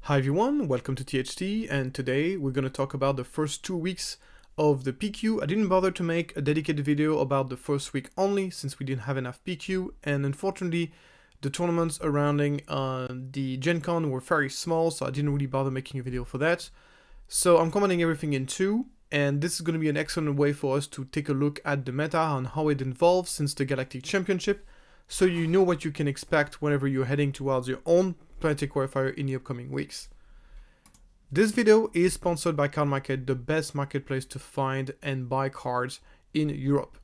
Hi everyone, welcome to THT, and today we're going to talk about the first 2 weeks of the PQ. I didn't bother to make a dedicated video about the first week only, since we didn't have enough PQ, and unfortunately the tournaments surrounding the Gen Con were very small, so I didn't really bother making a video for that. So I'm combining everything in two, and this is going to be an excellent way for us to take a look at the meta and how it evolves since the Galactic Championship, so you know what you can expect whenever you're heading towards your own Planetary Qualifier in the upcoming weeks. This video is sponsored by Card Market, the best marketplace to find and buy cards in Europe.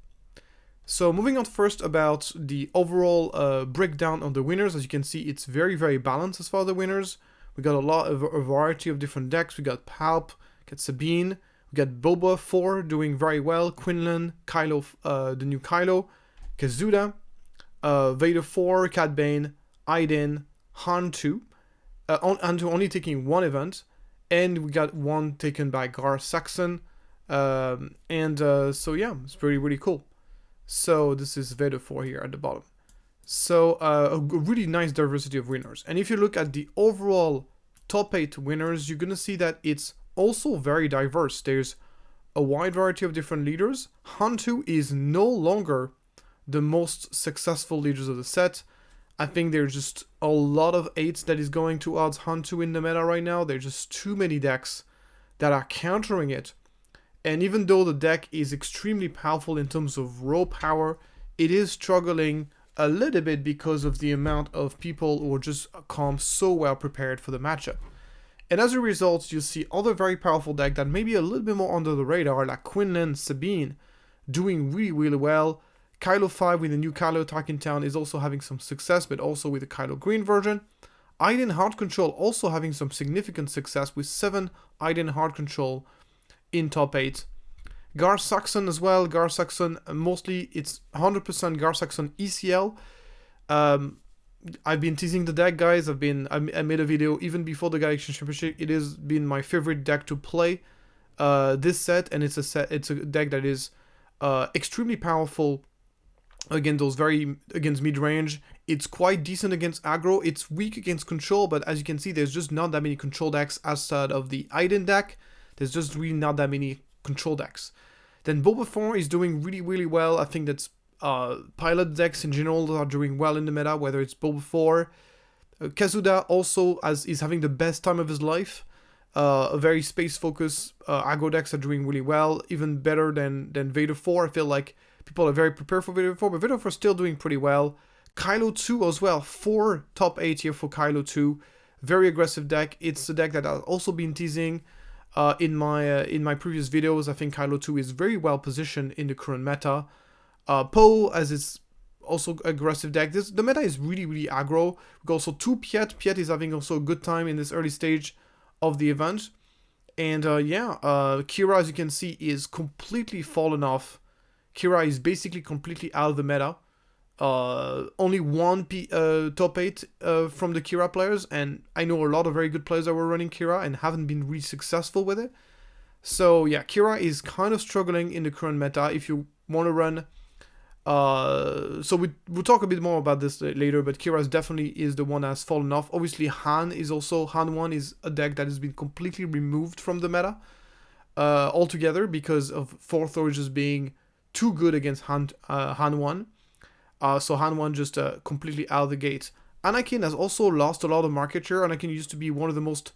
So moving on first about the overall breakdown of the winners. As you can see, it's very balanced as far as the winners. We got a variety of different decks. We got Palp, got Sabine, we got Boba 4 doing very well, Quinnland, Kylo, the new Kylo, Kazuda, Vader 4, Cad Bane, Iden, Han 2, only taking one event, and we got one taken by Gar Saxon, so yeah, it's really cool. So this is Vader 4 here at the bottom. So a really nice diversity of winners, and if you look at the overall top 8 winners, you're gonna see that it's also very diverse. There's a wide variety of different leaders. Han 2 is no longer the most successful leaders of the set. I think there's just a lot of 8s that is going towards Han 2 in the meta right now. There's just too many decks that are countering it. And even though the deck is extremely powerful in terms of raw power, it is struggling a little bit because of the amount of people who are just come so well prepared for the matchup. And as a result, you see other very powerful decks that may be a little bit more under the radar, like Quinnland, Sabine, doing really well. Kylo 5 with the new Kylo attack in town is also having some success, but also with the Kylo Green version. Iden Hard Control also having some significant success with 7 Iden Hard Control in top 8. Gar Saxon as well. Gar Saxon, mostly it's 100% Gar Saxon ECL. I've been teasing the deck, guys. I made a video even before the Galactic Championship. It has been my favorite deck to play this set, and it's a deck that is extremely powerful against mid-range. It's quite decent against aggro. It's weak against control, but as you can see, there's just not that many control decks outside of the Iden deck. There's just really not that many control decks. Then Boba 4 is doing really well. I think that's pilot decks in general are doing well in the meta, whether it's Boba 4. Kazuda also is having the best time of his life. A very space-focused aggro decks are doing really well, even better than Vader 4. I feel like people are very prepared for Vader 4, but Vader 4 is still doing pretty well. Kylo 2 as well, 4 top 8 here for Kylo 2. Very aggressive deck. It's a deck that I've also been teasing in my previous videos. I think Kylo 2 is very well positioned in the current meta. Poe, as it's also aggressive deck. The meta is really aggro. We got also 2 Piet. Piet is having also a good time in this early stage of the event. And Kira, as you can see, is completely fallen off. Kira is basically completely out of the meta. Only one top 8 from the Kira players, and I know a lot of very good players that were running Kira and haven't been really successful with it. So yeah, Kira is kind of struggling in the current meta. If you want to run, so we'll talk a bit more about this later, but Kira definitely is the one that has fallen off. Obviously, Han 1 is a deck that has been completely removed from the meta altogether because of 4th Origins being too good against Han 1. So Han 1 just completely out of the gate. Anakin has also lost a lot of market share. Anakin used to be one of the most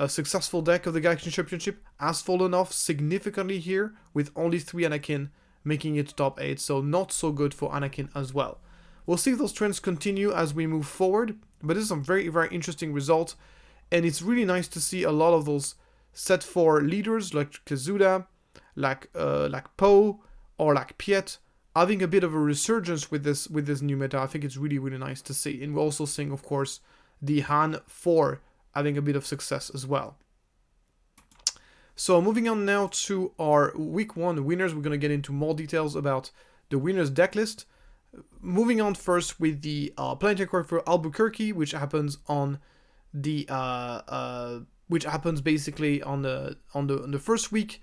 successful deck of the Galactic Championship. Has fallen off significantly here with only 3 Anakin making it top 8. So not so good for Anakin as well. We'll see if those trends continue as we move forward. But this is some very interesting results. And it's really nice to see a lot of those set 4 leaders like Kazuda, like Poe, or like Piet, having a bit of a resurgence with this new meta. I think it's really nice to see. And we're also seeing, of course, the Han 4 having a bit of success as well. So moving on now to our week 1 winners. We're going to get into more details about the winners deck list. Moving on first with the Planetary Qualifier Albuquerque, which happens on the basically on the first week,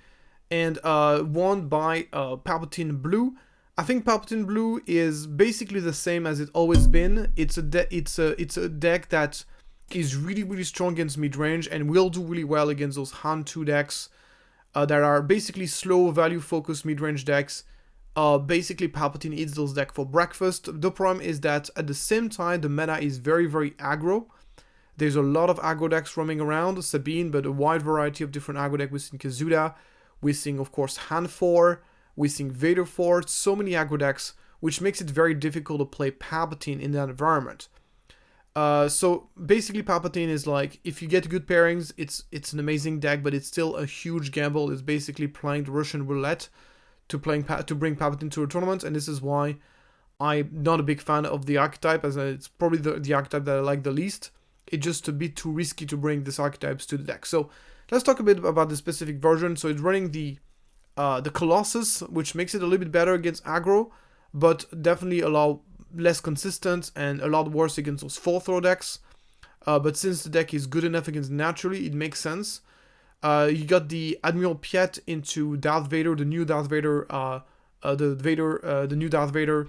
and won by Palpatine Blue. I think Palpatine Blue is basically the same as it's always been. It's a deck that is really, really strong against mid-range and will do really well against those Han 2 decks that are basically slow, value-focused mid-range decks. Basically, Palpatine eats those decks for breakfast. The problem is that at the same time, the meta is very, very aggro. There's a lot of aggro decks roaming around, Sabine, but a wide variety of different aggro decks. We're seeing Kazuda, we're seeing, of course, Han 4, we're seeing Vader 4, so many aggro decks, which makes it very difficult to play Palpatine in that environment. So basically Palpatine is like, if you get good pairings, it's an amazing deck, but it's still a huge gamble. It's basically playing the Russian roulette to bring Palpatine to a tournament, and this is why I'm not a big fan of the archetype, as it's probably the archetype that I like the least. It's just a bit too risky to bring these archetypes to the deck. So let's talk a bit about the specific version. So it's running the Colossus, which makes it a little bit better against aggro, but definitely less consistent and a lot worse against those 4-throw decks. But since the deck is good enough against naturally, it makes sense. You got the Admiral Piet into Darth Vader, the new Darth Vader, the new Darth Vader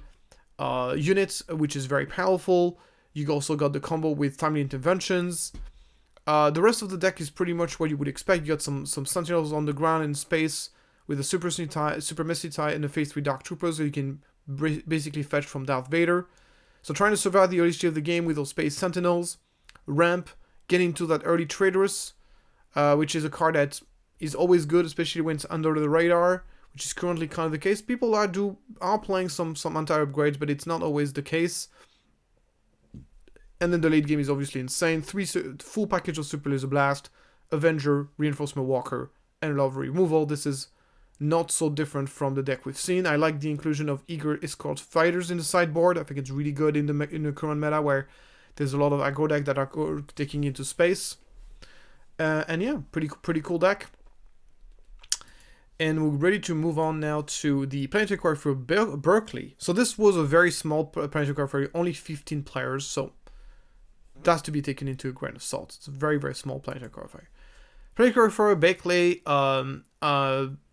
unit, which is very powerful. You also got the combo with Timely Interventions. The rest of the deck is pretty much what you would expect. You got some Sentinels on the ground in space with a Super Messy Tie and a Phase 3 Dark Troopers, so you can basically fetch from Darth Vader. So trying to survive the early stage of the game with those Space Sentinels, ramp, get into that early Traitorous, which is a card that is always good, especially when it's under the radar, which is currently kind of the case. People are playing some anti-upgrades, but it's not always the case. And then the late game is obviously insane. 3 full package of Super Laser Blast, Avenger, Reinforcement Walker, and Love Removal. This is not so different from the deck we've seen. I like the inclusion of Eager Escort Fighters in the sideboard. I think it's really good in the current meta, where there's a lot of aggro decks that are taking into space. And yeah, pretty cool deck. And we're ready to move on now to the Planetary Qualifier Berkeley. So this was a very small Planetary Qualifier, only 15 players, so that's to be taken into a grain of salt. It's a very, very small Planetary Qualifier. Planetary Qualifier Berkeley,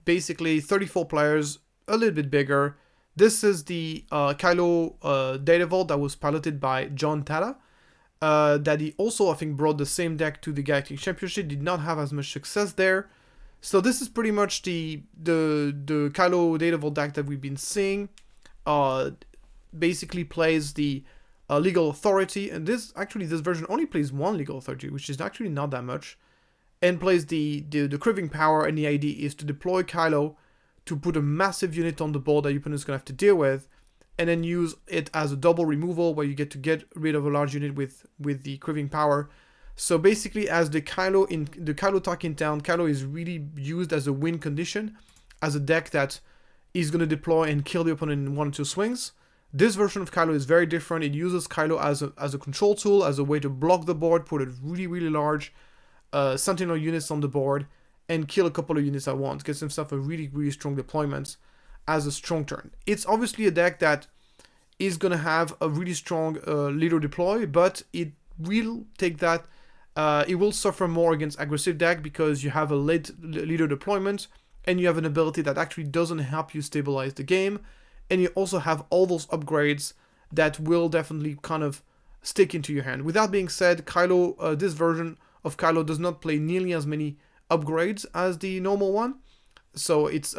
basically 34 players, a little bit bigger. This is the Kylo Data Vault that was piloted by John Tata. That he also, I think, brought the same deck to the Galactic Championship. Did not have as much success there. So this is pretty much the Kylo Data Vault deck that we've been seeing. Basically plays the Legal Authority, and this version only plays one Legal Authority, which is actually not that much. And plays the Craving Power, and the idea is to deploy Kylo to put a massive unit on the board that your opponent's going to have to deal with, and then use it as a double removal where you get to get rid of a large unit with the Craving Power. So basically, as the Kylo Talking Town, Kylo is really used as a win condition, as a deck that is going to deploy and kill the opponent in 1 or 2 swings. This version of Kylo is very different. It uses Kylo as a control tool, as a way to block the board, put a really, really large Sentinel units on the board, and kill a couple of units at once. Gets himself a really, really strong deployment as a strong turn. It's obviously a deck that is going to have a really strong leader deploy, but it will take that. It will suffer more against aggressive deck because you have a late leader deployment, and you have an ability that actually doesn't help you stabilize the game, and you also have all those upgrades that will definitely kind of stick into your hand. With that being said, Kylo, this version of Kylo does not play nearly as many upgrades as the normal one, so it's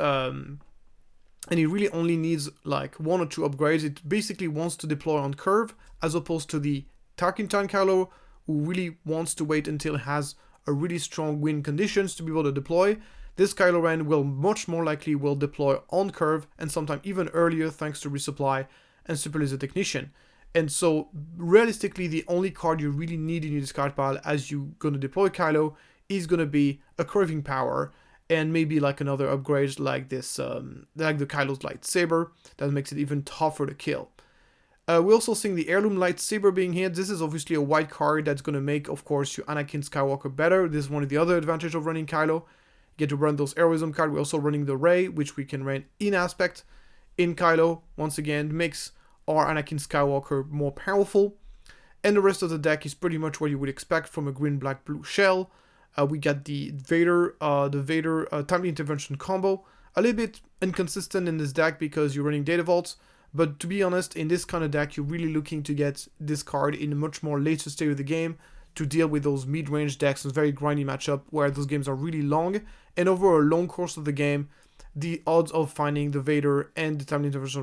and it really only needs like 1 or 2 upgrades. It basically wants to deploy on curve, as opposed to the Tarkintown Kylo, who really wants to wait until it has a really strong win conditions to be able to deploy. This Kylo Ren will much more likely will deploy on curve, and sometimes even earlier thanks to Resupply and Super Laser Technician. And so realistically, the only card you really need in your discard pile as you're going to deploy Kylo is going to be a Curving Power, and maybe like another upgrade like this, like the Kylo's Lightsaber, that makes it even tougher to kill. We're also seeing the Heirloom Lightsaber being hit. This is obviously a white card that's going to make, of course, your Anakin Skywalker better. This is one of the other advantages of running Kylo. You get to run those heroism cards. We're also running the Rey, which we can run in aspect in Kylo. Once again, makes our Anakin Skywalker more powerful. And the rest of the deck is pretty much what you would expect from a green, black, blue shell. We got the Vader Timely Intervention combo. A little bit inconsistent in this deck because you're running Data Vaults. But to be honest, in this kind of deck, you're really looking to get this card in a much more later stage of the game to deal with those mid-range decks and very grindy matchup where those games are really long, and over a long course of the game, the odds of finding the Vader and the timely intervention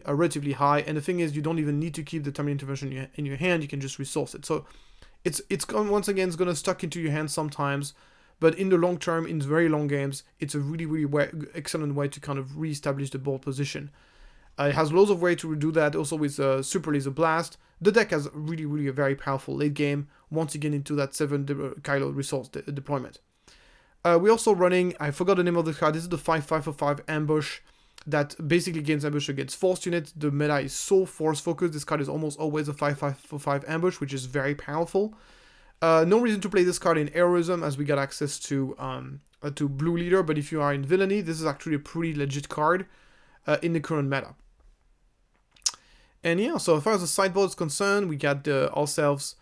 are relatively high. And the thing is, you don't even need to keep the timely intervention in your hand, you can just resource it. So it's once again, it's gonna stuck into your hand sometimes, but in the long term, in very long games, it's a really excellent way to kind of re-establish the board position. It has loads of ways to do that, also with Super Laser Blast. The deck has really a very powerful late game, once you get into that 7 Kylo resource deployment. We're also running, I forgot the name of the card, this is the 5/5 for 5 ambush that basically gains ambush against force units. The meta is so force focused, this card is almost always a 5/5 for 5 ambush, which is very powerful. No reason to play this card in heroism as we got access to Blue Leader, but if you are in villainy, this is actually a pretty legit card in the current meta. And yeah, so as far as the sideboard is concerned, we got ourselves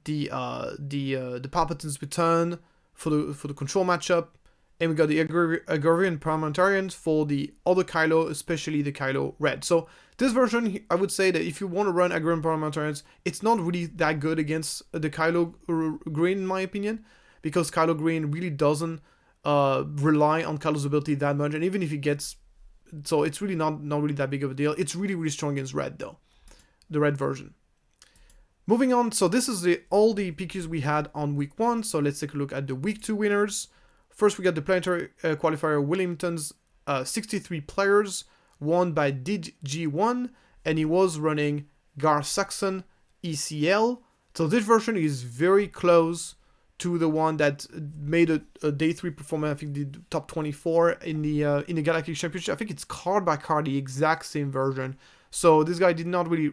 the Palpatine's Beton for the control matchup, and we got the Agarian Parliamentarians for the other Kylo, especially the Kylo Red. So this version, I would say that if you want to run Agarian Parliamentarians, it's not really that good against the Kylo Green, in my opinion, because Kylo Green really doesn't rely on Kylo's ability that much, and even if he gets, so it's really not really that big of a deal. It's really strong against Red though, the Red version. Moving on, so this is all the PQs we had on week 1, so let's take a look at the week 2 winners. First, we got the Planetary Qualifier Wilmington's 63 players, won by DidG1, and he was running Gar Saxon ECL. So this version is very close to the one that made a day 3 performance, I think the top 24 in the Galactic Championship. I think it's card by card the exact same version. So this guy didn't really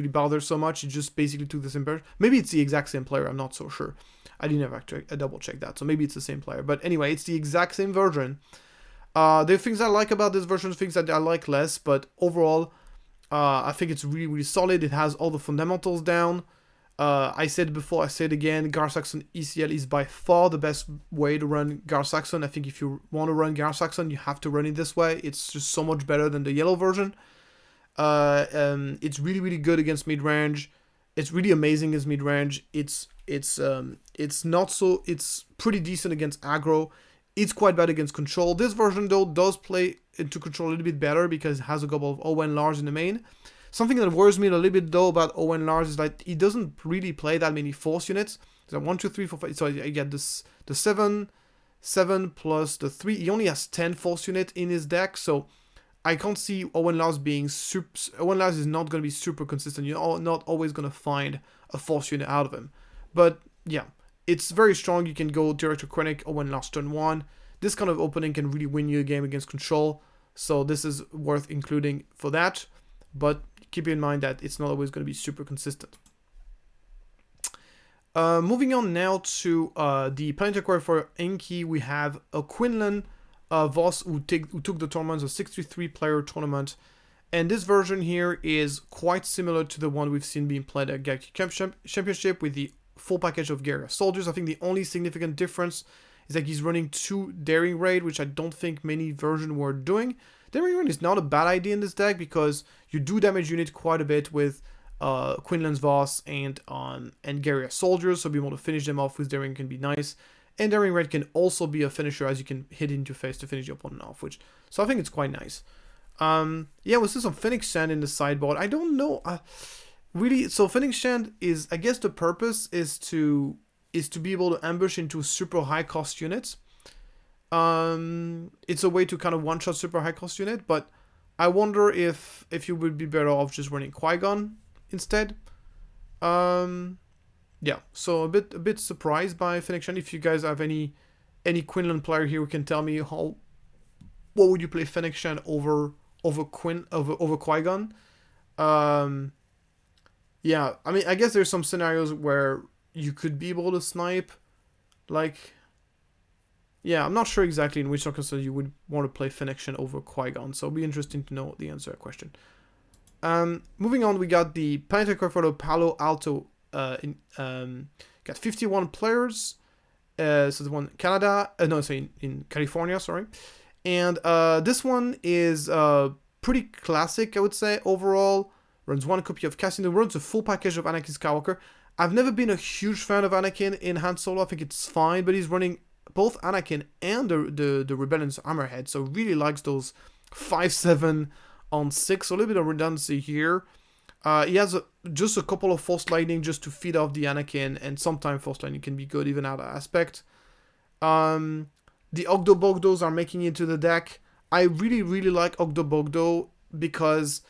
bother so much. He just basically took the same version. Maybe it's the exact same player. I'm not so sure. I didn't have actually double check that. So maybe it's the same player. But anyway, it's the exact same version. There are things I like about this version, things that I like less. But overall, I think it's really solid. It has all the fundamentals down. I said before, I said again, Gar Saxon ECL is by far the best way to run Gar Saxon. I think if you want to run Gar Saxon, you have to run it this way. It's just so much better than the yellow version. It's really good against mid-range. It's really amazing against mid-range. It's pretty decent against aggro. It's quite bad against control. This version though does play into control a little bit better because it has a couple of Owen Lars in the main. Something that worries me a little bit though about Owen Lars is that he doesn't really play that many force units. So 1, 2, 3, 4, 5. So I get this the 7 plus the 3. He only has 10 force unit in his deck, so I can't see Owen Lars being super. Owen Lars is not going to be super consistent. You're not always going to find a force unit out of him. But yeah, it's very strong. You can go Director Krennic, Owen Lars turn 1. This kind of opening can really win you a game against control. So this is worth including for that. But keep in mind that it's not always going to be super consistent. Moving on now to the Planetary Qualifier Enki, we have a Quinnland Voss who took the tournament, a 63-player tournament. And this version here is quite similar to the one we've seen being played at Galactic Championship with the full package of Gar soldiers. I think the only significant difference is that he's running 2 Daring Raid, which I don't think many versions were doing. Daring Raid is not a bad idea in this deck because you do damage unit quite a bit with Quinnland's Voss and Gar soldiers, so being able to finish them off with Daring can be nice. And Daring Raid can also be a finisher as you can hit into your face to finish your opponent off, so I think it's quite nice. Yeah, we see some Phoenix Shand in the sideboard. I don't know, really. So Phoenix Shand is, I guess the purpose is to be able to ambush into super high cost units. It's a way to kind of one-shot super high-cost unit, but I wonder if you would be better off just running Qui-Gon instead. Yeah, so a bit surprised by Phoenix Shand. If you guys have any Quinnland player here who can tell me what would you play Phoenix Shand over Qui-Gon? Yeah, I mean, I guess there's some scenarios where you could be able to snipe, like. Yeah, I'm not sure exactly in which circumstances you would want to play Phoenix Shand over Qui-Gon, so it'll be interesting to know the answer to that question. Moving on, we got the Planetary Qualifier Palo Alto. Got 51 players. So the one Canada, in California, sorry. And this one is pretty classic, I would say, overall. Runs 1 copy of Cassian, runs a full package of Anakin Skywalker. I've never been a huge fan of Anakin in Han Solo. I think it's fine, but he's running both Anakin and the Rebellion's Hammerhead, so really likes those 5/7 on 6, so a little bit of redundancy here. He has just a couple of Force Lightning just to feed off the Anakin, and sometimes Force Lightning can be good even out of aspect. The Ogdo Bogdos are making it into the deck. I really, really like Ogdo Bogdo because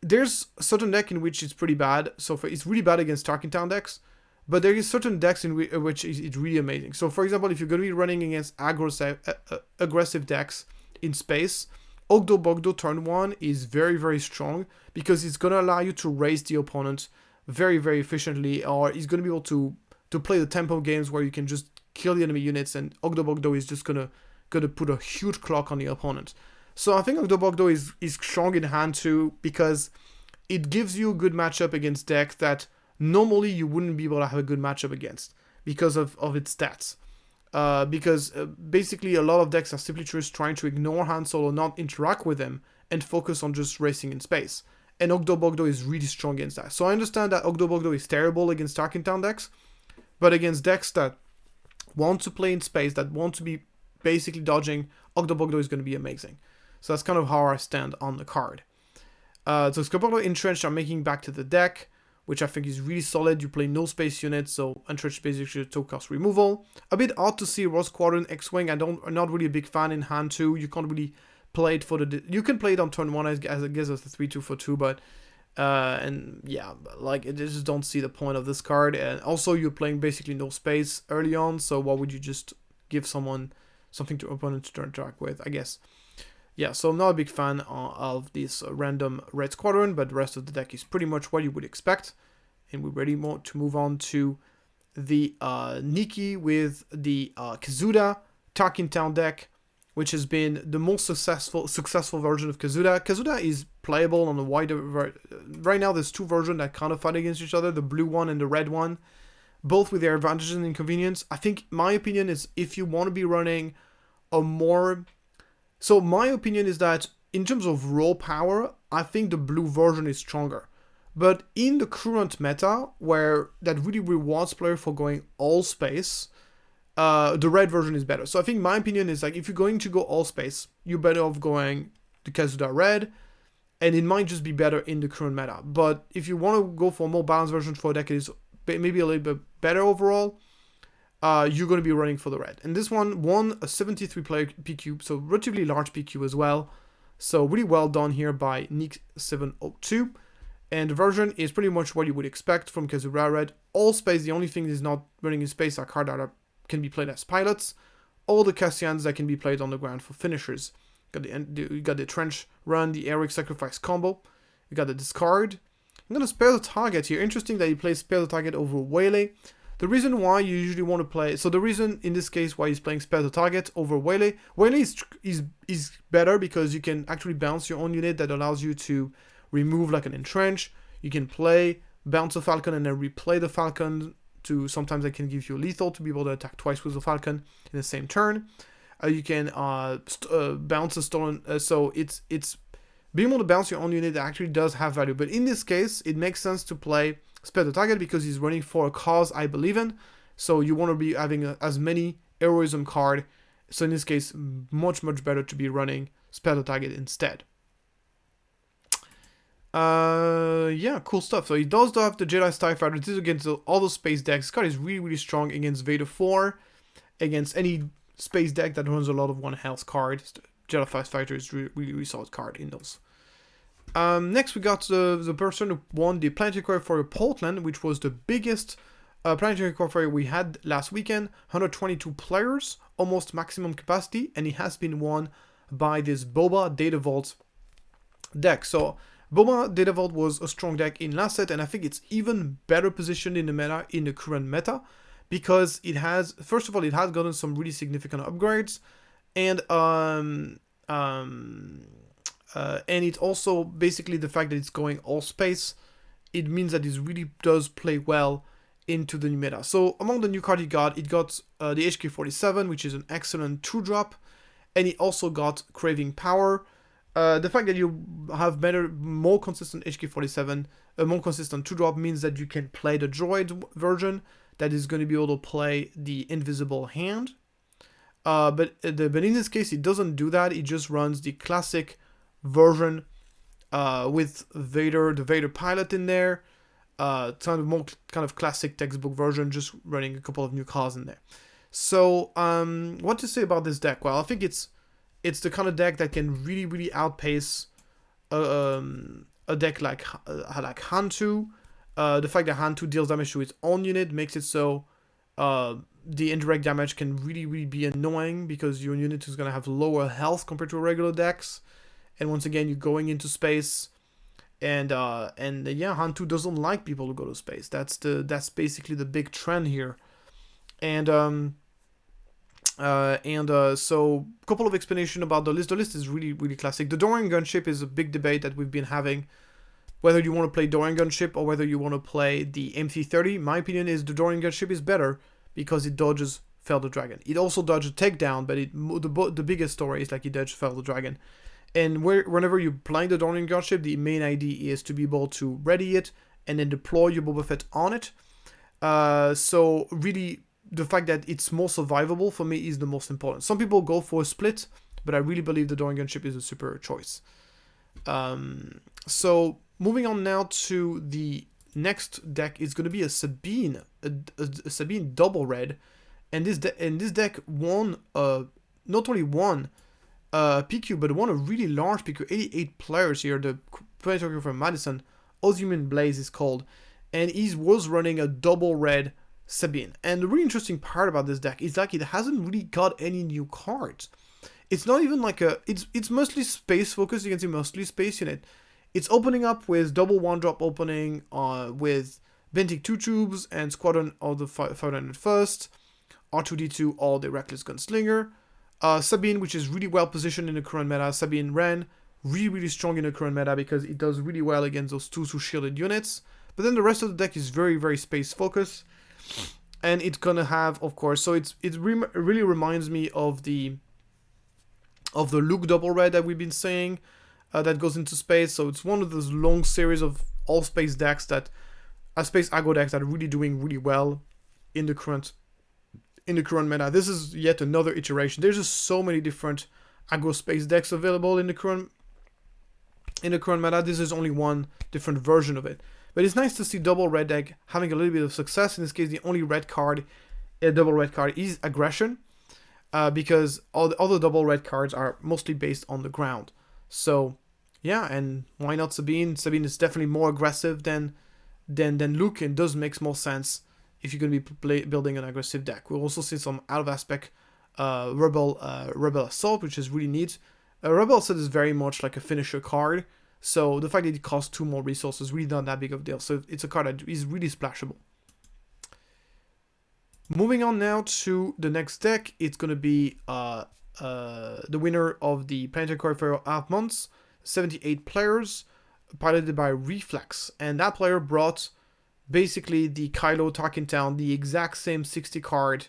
there's a certain deck in which it's pretty bad. So it's really bad against Tarkin Town decks, but there is certain decks in which it's really amazing. So for example, if you're going to be running against aggressive decks in space, Ogdo Bogdo turn 1 is very, very strong because it's going to allow you to raise the opponent very, very efficiently, or he's going to be able to play the tempo games where you can just kill the enemy units, and Ogdo Bogdo is just going to put a huge clock on the opponent. So I think Ogdo Bogdo is strong in hand too because it gives you a good matchup against decks that normally you wouldn't be able to have a good matchup against because of its stats. Because basically a lot of decks are simply just trying to ignore Han Solo, not interact with him, and focus on just racing in space. And Ogdo Bogdo is really strong against that. So I understand that Ogdo Bogdo is terrible against Tarkin Town decks, but against decks that want to play in space, that want to be basically dodging, Ogdo Bogdo is going to be amazing. So that's kind of how I stand on the card. So Scarpolo Entrenched are making back to the deck, which I think is really solid. You play no space units, so Entrenched basically took cost removal. A bit odd to see Ross Squadron X-Wing. I'm not really a big fan in hand 2. You can't really play it for the... You can play it on turn 1 as I guess as a 3/2 for 2, but... and yeah, like, I just don't see the point of this card. And also, you're playing basically no space early on, so why would you just give someone something to opponent to interact with, I guess. Yeah, so I'm not a big fan of this random Red Squadron, but the rest of the deck is pretty much what you would expect. And we're ready to move on to the Nikki with the Kazuda Tarkin Town deck, which has been the most successful version of Kazuda. Kazuda is playable on a wider... Right now, there's 2 versions that kind of fight against each other, the blue one and the red one, both with their advantages and inconvenience. I think my opinion is if you want to be running a more... So my opinion is that in terms of raw power, I think the blue version is stronger. But in the current meta, where that really rewards players for going all space, the red version is better. So I think my opinion is like if you're going to go all space, you're better off going the Kazuda red, and it might just be better in the current meta. But if you want to go for a more balanced version for a deck that is maybe a little bit better overall, you're going to be running for the red. And this one won a 73 player PQ, so relatively large PQ as well. So really well done here by Nick702. And the version is pretty much what you would expect from Kazuda Red. All space, the only thing that is not running in space are cards that can be played as pilots. All the Cassians that can be played on the ground for finishers. You got the Trench Run, the Eric Sacrifice combo. You got the Discard. I'm going to spare the target here. Interesting that he plays spare the target over Waylay. The reason why you usually want to play... So the reason in this case why he's playing spare the target over Waylay. Waylay is better because you can actually bounce your own unit that allows you to remove like an Entrench. You can play, bounce a Falcon and then replay the Falcon to... Sometimes I can give you a lethal to be able to attack twice with the Falcon in the same turn. You can bounce a stolen... so it's being able to bounce your own unit actually does have value. But in this case, it makes sense to play spare the target because he's running for a cause I believe in. So you want to be having as many heroism card. So in this case, much better to be running spare the target instead. Yeah, cool stuff. So he does have the Jedi Starfighter. This is against all the space decks. This card is really strong against Vader 4, against any space deck that runs a lot of 1 health cards. Jedi Starfighter is really solid card in those. Next, we got the person who won the Planetary Qualifier Portland, which was the biggest Planetary Qualifier we had last weekend. 122 players, almost maximum capacity, and it has been won by this Boba Data Vault deck. So Boba Data Vault was a strong deck in last set, and I think it's even better positioned in the meta, in the current meta, because it has, first of all, it has gotten some really significant upgrades, and it also, basically the fact that it's going all space, it means that it really does play well into the new meta. So among the new card it got the HK-47, which is an excellent 2-drop, and it also got Craving Power, The fact that you have more consistent HK47, a more consistent 2-drop means that you can play the droid version that is going to be able to play the invisible hand. But in this case, it doesn't do that. It just runs the classic version with Vader, the Vader pilot in there. It's kind of more kind of classic textbook version, just running a couple of new cars in there. So, what to say about this deck? Well, I think it's the kind of deck that can really outpace a deck like Hantu. The fact that Hantu deals damage to its own unit makes it so the indirect damage can really be annoying because your unit is going to have lower health compared to regular decks. And once again, you're going into space, and yeah, Hantu doesn't like people to go to space. That's basically the big trend here. And so a couple of explanation about the list. The list is really classic. The Dorian gunship is a big debate that we've been having, whether you want to play Dorian gunship or whether you want to play the MC30. My opinion is the Dorian gunship is better because it dodges Fel the Dragon. It also dodges takedown, but the biggest story is like it dodges Fel the Dragon. And whenever you're playing the Dorian gunship, the main idea is to be able to ready it and then deploy your Boba Fett on it. So really, the fact that it's more survivable for me is the most important. Some people go for a split, but I really believe the Dorian gunship is a superior choice. So moving on now to the next deck is going to be a Sabine, a Sabine double red, and this deck won not only won PQ, but won a really large PQ, 88 players here. The Planetary from Madison, Ozyman Blaze is called, and he was running a double red Sabine. And the really interesting part about this deck is like it hasn't really got any new cards. It's not even like it's mostly space focused. You can see mostly space unit. It's opening up with double 1-drop opening with Bentic 2 tubes and Squadron of the 501st, R2D2 or the Reckless Gunslinger. Sabine, which is really well positioned in the current meta. Sabine Ren, really strong in the current meta because it does really well against those 2 shielded units. But then the rest of the deck is very space focused. And it's gonna have, of course, so it really reminds me of the Luke double red that we've been saying, that goes into space. So it's one of those long series of all space decks that space aggro decks that are really doing really well in the current meta. This is yet another iteration. There's just so many different aggro space decks available in the current meta. This is only one different version of it. But it's nice to see double red deck having a little bit of success. In this case, the only red card, a double red card, is aggression, because all the other double red cards are mostly based on the ground. So yeah, and why not Sabine? Sabine is definitely more aggressive than Luke, and does makes more sense if you're going to be building an aggressive deck. We'll also see some out of aspect Rebel Assault, which is really neat. Rebel Assault is very much like a finisher card. So the fact that it costs 2 more resources really not that big of a deal. So it's a card that is really splashable. Moving on now to the next deck, it's going to be the winner of the Planetary Qualifier half months, 78 players, piloted by Reflex. And that player brought basically the Kylo Tarkintown, the exact same 60 card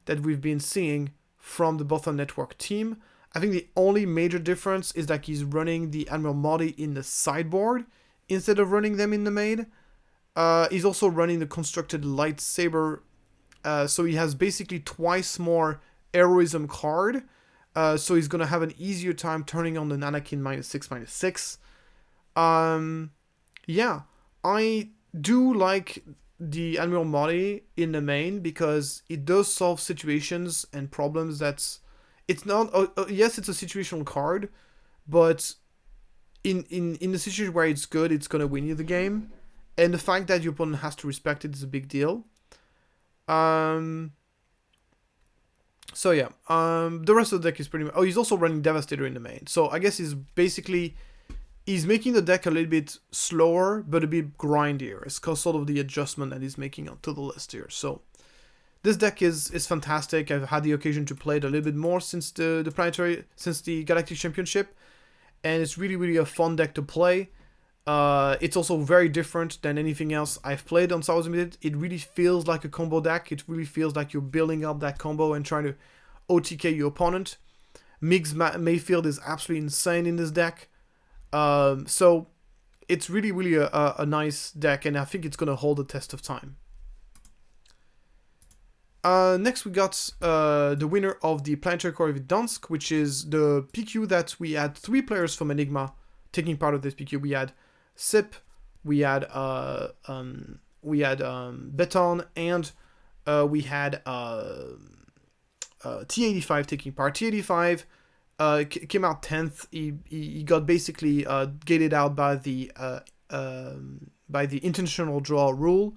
that we've been seeing from the Botham Network team. I think the only major difference is that he's running the Admiral Marty in the sideboard instead of running them in the main. He's also running the constructed lightsaber, so he has basically twice more heroism card. So he's gonna have an easier time turning on the Anakin -6/-6. Yeah, I do like the Admiral Marty in the main because it does solve situations and problems that's. It's not, yes, it's a situational card, but in the situation where it's good, it's going to win you the game. And the fact that your opponent has to respect it is a big deal. So yeah, the rest of the deck is pretty much... Oh, he's also running Devastator in the main. So I guess he's making the deck a little bit slower, but a bit grindier. It's sort of the adjustment that he's making to the list here. So this deck is fantastic. I've had the occasion to play it a little bit more since the Galactic Championship, and it's really a fun deck to play. It's also very different than anything else I've played on Star Wars Limited. It really feels like a combo deck. It really feels like you're building up that combo and trying to OTK your opponent. Migs Mayfield is absolutely insane in this deck. So it's really a nice deck, and I think it's going to hold the test of time. Next we got the winner of the Planetary Qualifier Dansk, which is the PQ that we had 3 players from Enigma taking part of this PQ. We had Sip, we had Beton, and we had T85 taking part. T85 came out 10th. He got basically gated out by the intentional draw rule.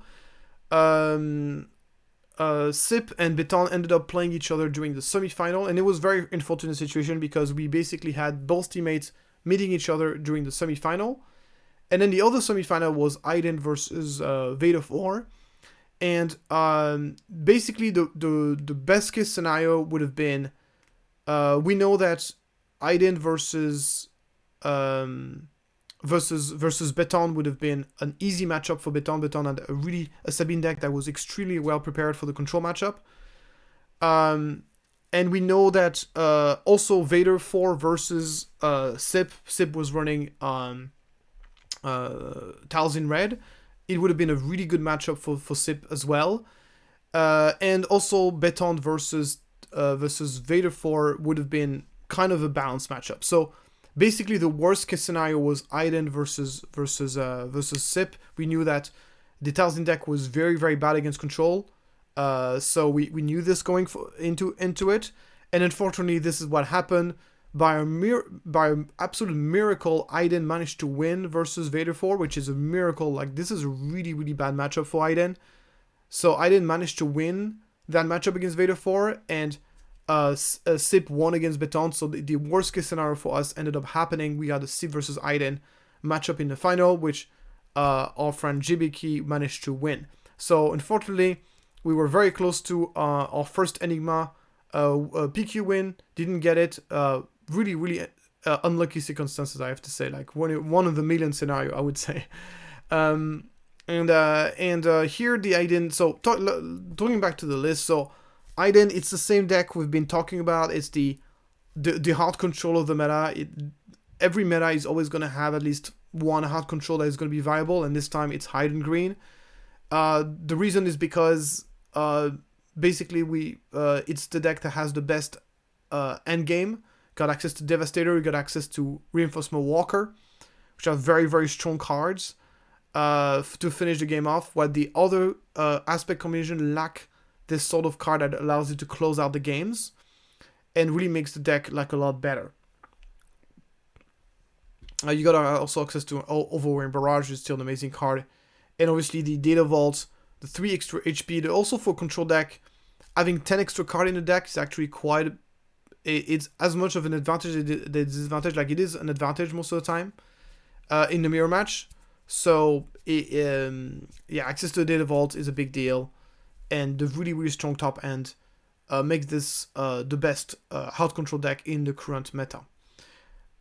Sip and Beton ended up playing each other during the semi-final, and it was very unfortunate situation because we basically had both teammates meeting each other during the semi-final, and then the other semi-final was Aiden versus Vader 4, and basically the best case scenario would have been, we know that Aiden versus Beton would have been an easy matchup for Beton. Beton had a Sabine deck that was extremely well prepared for the control matchup. And we know that also Vader 4 versus Sip. Sip was running Tiles in Red. It would have been a really good matchup for Sip as well. And also Beton versus Vader 4 would have been kind of a balanced matchup. So basically, the worst case scenario was Aiden versus Sip. We knew that the Talzin deck was very bad against control, so we knew this going into it. And unfortunately, this is what happened. By an absolute miracle, Aiden managed to win versus Vader 4, which is a miracle. Like, this is a really bad matchup for Aiden. So Aiden managed to win that matchup against Vader 4, and Sip won against Beton, so the worst case scenario for us ended up happening. We had a Sip versus Aiden matchup in the final, which our friend Jibiki managed to win. So unfortunately, we were very close to our first Enigma PQ win. Didn't get it. Really unlucky circumstances, I have to say. Like one of the million scenario, I would say. And here the Aiden. So talking back to the list, so Aiden, it's the same deck we've been talking about. It's the hard control of the meta. Every meta is always going to have at least one hard control that is going to be viable, and this time it's Aiden green. The reason is because basically it's the deck that has the best end game. Got access to Devastator, we got access to Reinforcement Walker, which are very strong cards to finish the game off, while the other aspect combination lack this sort of card that allows you to close out the games and really makes the deck like a lot better. You got also access to Overwhelming Barrage, which is still an amazing card, and obviously the Data Vault, the 3 extra HP. Also for control deck, having 10 extra card in the deck is actually quite. It's as much of an advantage as the disadvantage. Like, it is an advantage most of the time in the mirror match. So access to the Data Vault is a big deal, and the really strong top end makes this the best hard control deck in the current meta.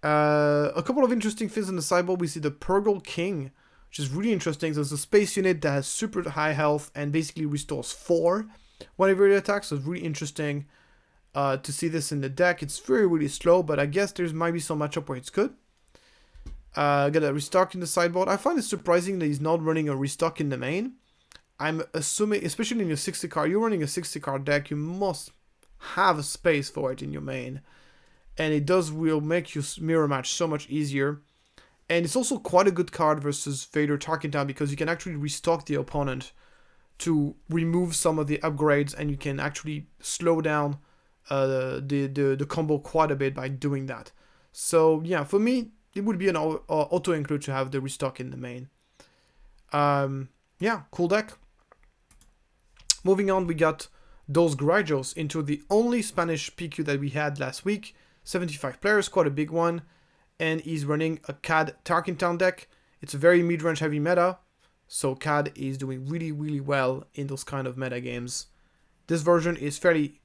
A couple of interesting things on the sideboard. We see the Purgle King, which is really interesting. There's a space unit that has super high health and basically restores 4 whenever it attacks. So it's really interesting to see this in the deck. It's really slow, but I guess there might be some matchup where it's good. Got a restock in the sideboard. I find it surprising that he's not running a restock in the main. I'm assuming, especially in your 60 card, you're running a 60 card deck, you must have a space for it in your main. And it will make your mirror match so much easier. And it's also quite a good card versus Vader Tarkentown, because you can actually restock the opponent to remove some of the upgrades, and you can actually slow down the combo quite a bit by doing that. So yeah, for me, it would be an auto include to have the restock in the main. Yeah, cool deck. Moving on, we got Dos Grajos into the only Spanish PQ that we had last week. 75 players, quite a big one. And he's running a Cad Tarkentown deck. It's a very mid-range heavy meta, so Cad is doing really well in those kind of meta games. This version is fairly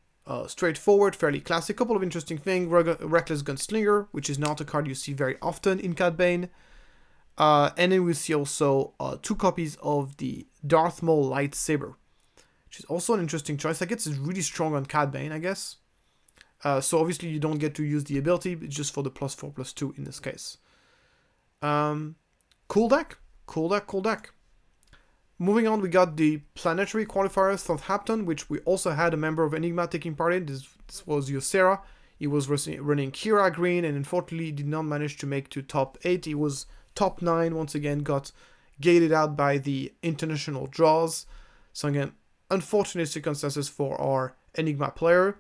straightforward, fairly classic. Couple of interesting things. Reckless Gunslinger, which is not a card you see very often in Cad Bane. And then we see also 2 copies of the Darth Maul Lightsaber, which is also an interesting choice. I guess it's really strong on Cad Bane, I guess. So obviously you don't get to use the ability, it's just for the +4/+2 in this case. Cool deck. Cool deck. Moving on, we got the Planetary Qualifier Southampton, which we also had a member of Enigma taking part in. This was Yosera. He was running Kira Green, and unfortunately did not manage to make to top 8. He was top 9, once again, got gated out by the international draws. So again, unfortunate circumstances for our Enigma player.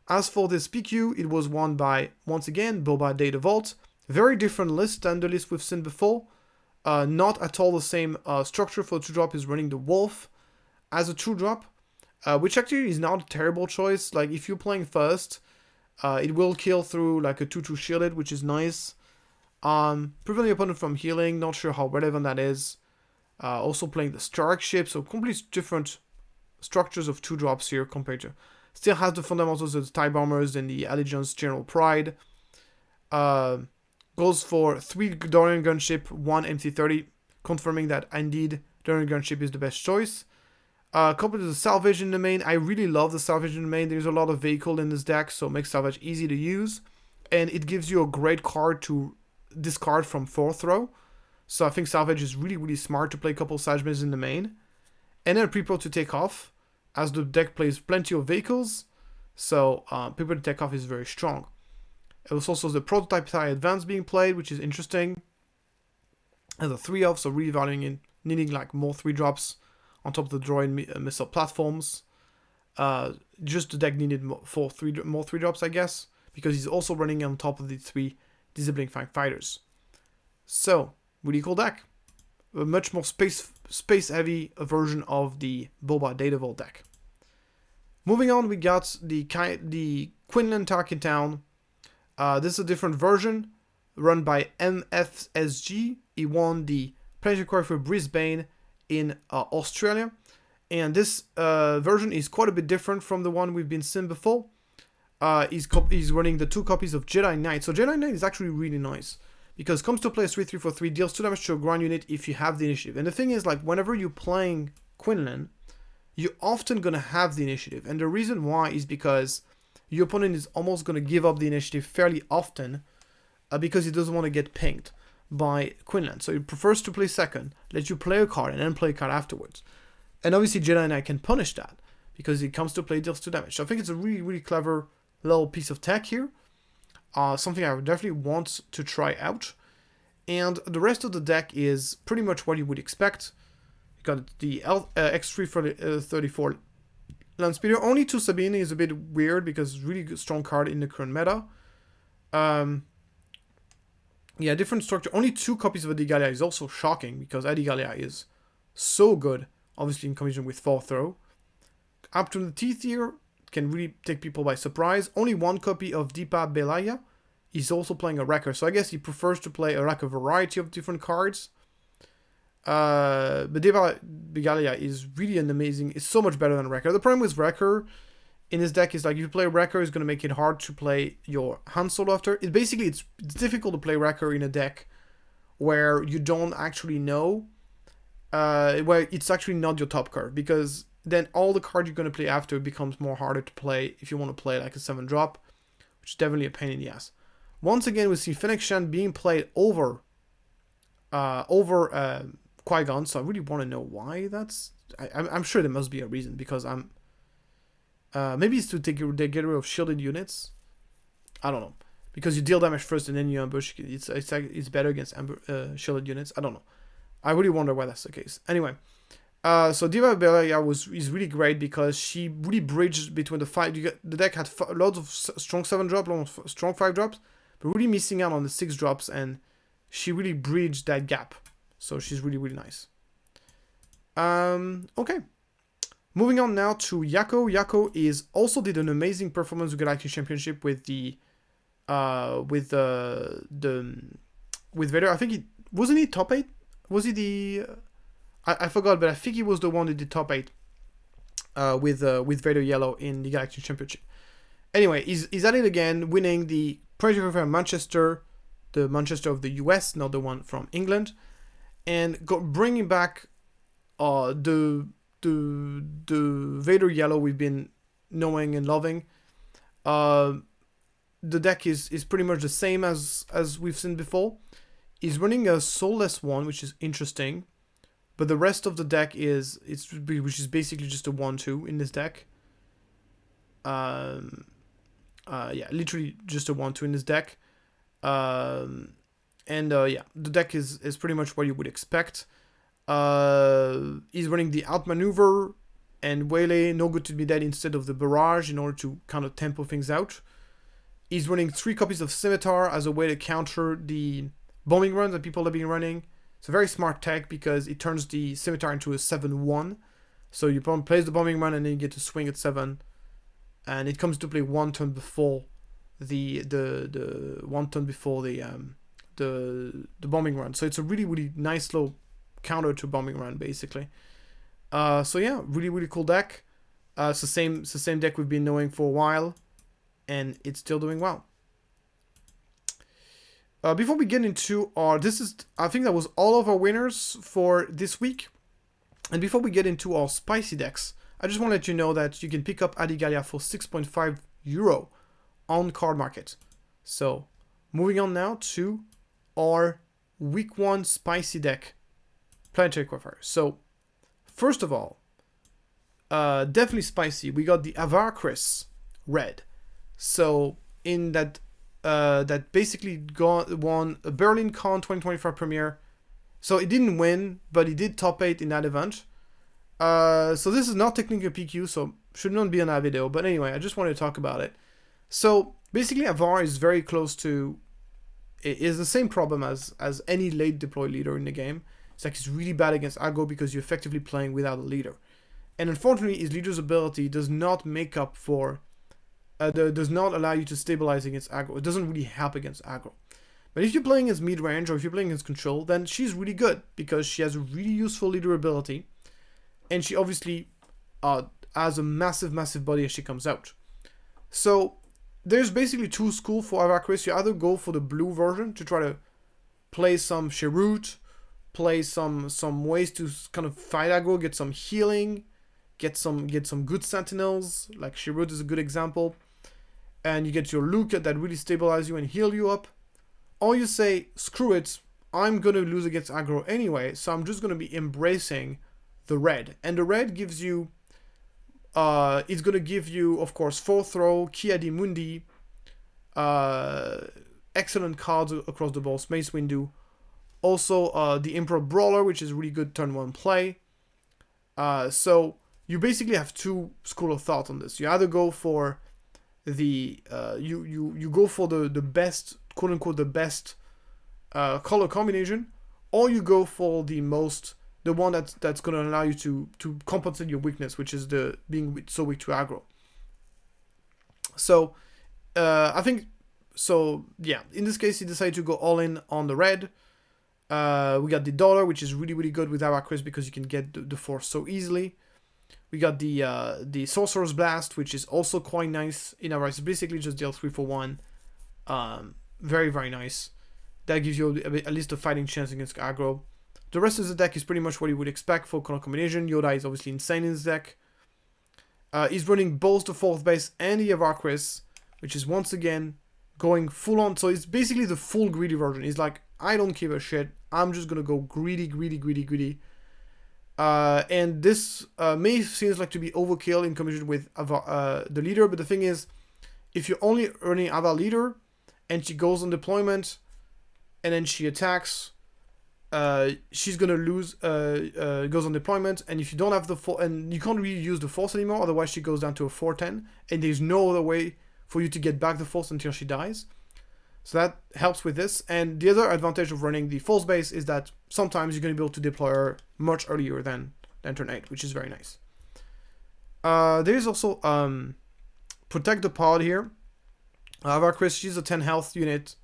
As for this PQ, it was won by, once again, Boba Data Vault. Very different list than the list we've seen before. Not at all the same structure for 2-drop. Is running the Wolf as a 2-drop, which actually is not a terrible choice. Like, if you're playing first, it will kill through like a 2/2 shielded, which is nice. Prevent the opponent from healing, not sure how relevant that is. Also playing the Stark ship, so completely different structures of 2-drops here compared to... Still has the fundamentals of the TIE Bombers and the Allegiance General Pride. Goes for 3 Dorian Gunship, 1 MC-30, confirming that indeed Dorian Gunship is the best choice. Coupled with the Salvage in the main, I really love the Salvage in the main. There's a lot of vehicle in this deck, so it makes Salvage easy to use. And it gives you a great card to discard from 4th row. So I think Salvage is really, really smart to play a couple Salvages in the main. And then Prepare to take off, as the deck plays plenty of vehicles. So Prepare to take off is very strong. It was also the Prototype TIE Advance being played, which is interesting. As a 3-off, so really valuing in needing like more 3-drops on top of the droid missile platforms. Just the deck needed more 3-drops, I guess, because he's also running on top of the 3 Disabling Fighters. So, really cool deck. A much more space-heavy version of the Boba Data Vault deck. Moving on, we got the Quinnland Tarkin Town. This is a different version, run by MFSG. He won the Planetary Qualifier for Brisbane in Australia. And this version is quite a bit different from the one we've been seeing before. He's running the 2 copies of Jedi Knight. So Jedi Knight is actually really nice, because comes to play as 3/3 for 3, deals 2 damage to a ground unit if you have the initiative. And the thing is, like, whenever you're playing Quinnland, you're often going to have the initiative. And the reason why is because your opponent is almost going to give up the initiative fairly often, because he doesn't want to get pinged by Quinnland. So he prefers to play second, let you play a card, and then play a card afterwards. And obviously Jedi Knight can punish that, because he comes to play, deals 2 damage. So I think it's a really, really clever little piece of tech here. Something I would definitely want to try out. And the rest of the deck is pretty much what you would expect. You got the X334 Landspeeder. Only 2 Sabine is a bit weird, because it's a really strong card in the current meta. Yeah, different structure. Only 2 copies of Adigalia is also shocking, because Adigalia is so good, obviously in combination with 4th row. Up to the teeth here can really take people by surprise. Only 1 copy of Deepa Belaya. He's also playing a Wrecker, so I guess he prefers to play a variety of different cards. But Deepa Belaya is really an amazing... It's so much better than Wrecker. The problem with Wrecker in his deck is, like, if you play Wrecker, it's going to make it hard to play your Han Solo after. It's difficult to play Wrecker in a deck where you don't actually know, where it's actually not your top card, because then all the cards you're going to play after becomes more harder to play if you want to play like a 7-drop, which is definitely a pain in the ass. Once again, we see Fennec Shan being played over Qui-Gon, so I really want to know why that's... I'm sure there must be a reason, because maybe it's to get rid of shielded units. I don't know. Because you deal damage first and then you ambush. It's better against shielded units. I don't know. I really wonder why that's the case. Anyway, so Diva Belaya is really great, because she really bridged between the 5. The deck had lots of strong 7-drop, lots of strong 5-drops, but really missing out on the 6-drops, and she really bridged that gap. So she's really, really nice. Okay. Moving on now to Yako. Yako is also did an amazing performance with Galactic Championship with the with Vader. I think wasn't he top 8? Was he the I forgot, but I think he was the one that did top 8 with Vader Yellow in the Galactic Championship. Anyway, he's at it again, winning the Planetary Qualifier Manchester, the Manchester of the US, not the one from England, and bringing back the Vader Yellow we've been knowing and loving. the deck is pretty much the same as we've seen before. He's running a soulless one, which is interesting, but the rest of the deck which is basically just a 1/2 in this deck. Yeah, literally just a 1/2 in this deck. Yeah, the deck is pretty much what you would expect. He's running the outmaneuver and waylay, no good to be dead instead of the barrage in order to kind of tempo things out. He's running 3 copies of scimitar as a way to counter the bombing runs that people have been running. It's a very smart tech because it turns the scimitar into a 7/1. So you place the bombing run and then you get to swing at 7. And it comes to play 1 turn before the 1 turn before the bombing run. So it's a really, really nice little counter to bombing run basically. So yeah, really, really cool deck. It's the same deck we've been knowing for a while, and it's still doing well. Before we get into I think that was all of our winners for this week. And before we get into our spicy decks, I just want to let you know that you can pick up Adigalia for 6.5 euro on Card Market. So, moving on now to our week 1 spicy deck, Planetary Qualifier. So, first of all, definitely spicy. We got the Avarchris Red. So, in that basically won a Berlin Con 2025 premiere. So it didn't win, but he did top 8 in that event. So this is not technically a PQ, so should not be in that video. But anyway, I just wanted to talk about it. So basically, Avar is very close to... It is the same problem as any late deploy leader in the game. It's like he's really bad against aggro because you're effectively playing without a leader. And unfortunately, his leader's ability does not make up for... does not allow you to stabilize against aggro. It doesn't really help against aggro. But if you're playing as mid-range or if you're playing against control, then she's really good because she has a really useful leader ability. And she obviously has a massive, massive body as she comes out. So there's basically 2 schools for Avarchris. You either go for the blue version to try to play some Chirrut, play some ways to kind of fight aggro, get some healing, get some good sentinels, like Chirrut is a good example. And you get your Luke that really stabilize you and heal you up. Or you say, screw it, I'm going to lose against aggro anyway, so I'm just going to be embracing the red. And the red gives you, it's going to give you, of course, 4th throw, Kia di Mundi, excellent cards across the board, Mace Windu. Also, the Emperor Brawler, which is really good turn 1 play. So you basically have 2 school of thought on this. You either go for the you go for the best, quote unquote, the best color combination, or you go for the one that's going to allow you to compensate your weakness, which is the being so weak to aggro. So I think so. Yeah, in this case, he decided to go all in on the red. We got the dollar, which is really, really good with Avarchris because you can get the force so easily. We got the Sorcerer's Blast, which is also quite nice in Avarchris. It's basically just deal 3 for 1. Very, very nice. That gives you at least a fighting chance against aggro. The rest of the deck is pretty much what you would expect for color combination. Yoda is obviously insane in this deck. He's running both the 4th base and the Avarchris, which is once again going full on. So it's basically the full greedy version. He's like, I don't give a shit. I'm just going to go greedy, greedy, greedy, greedy. And this may seem like to be overkill in combination with the leader, but the thing is, if you're only running Avar leader and she goes on deployment and then she attacks, she's gonna lose. Goes on deployment, and if you don't have the force, and you can't really use the force anymore, otherwise she goes down to a 410, and there's no other way for you to get back the force until she dies. So that helps with this. And the other advantage of running the force base is that sometimes you're going to be able to deploy her much earlier than turn 8, which is very nice. There's also Protect the Pod here. Avarchris, she's a 10 health unit,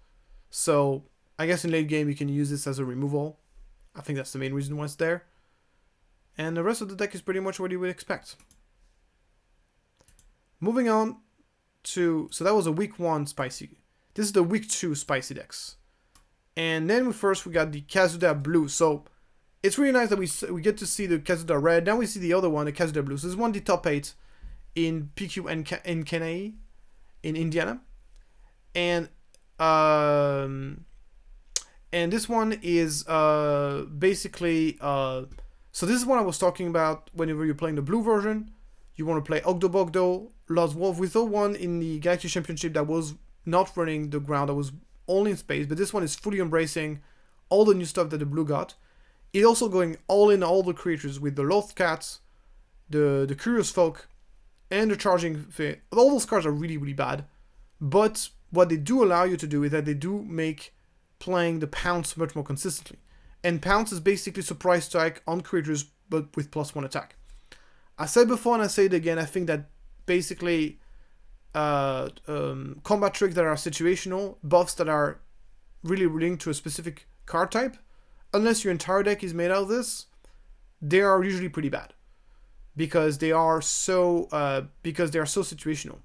so I guess in late game you can use this as a removal. I think that's the main reason why it's there. And the rest of the deck is pretty much what you would expect. Moving on to... So that was a week 1 spicy. This is the week 2 spicy decks. And then we got the Kazuda Blue. So it's really nice that we get to see the Kazuda Red. Now we see the other one, the Kazuda Blue. So this one, the top 8 in PQ and in Kenai in Indiana. and this one is basically so this is what I was talking about. Whenever you're playing the blue version, you want to play Ogdo Bogdo, Lost Wolf, with the one in the Galaxy Championship that was not running the ground, that was only in space, but this one is fully embracing all the new stuff that the blue got. It's also going all in all the creatures with the Loth Cats, the Curious Folk, and the Charging Fit. All those cards are really, really bad, but what they do allow you to do is that they do make playing the Pounce much more consistently. And Pounce is basically surprise strike on creatures, but with +1 attack. I said before and I say it again, I think that basically combat tricks that are situational, buffs that are really linked to a specific card type, unless your entire deck is made out of this, they are usually pretty bad. Because they are so situational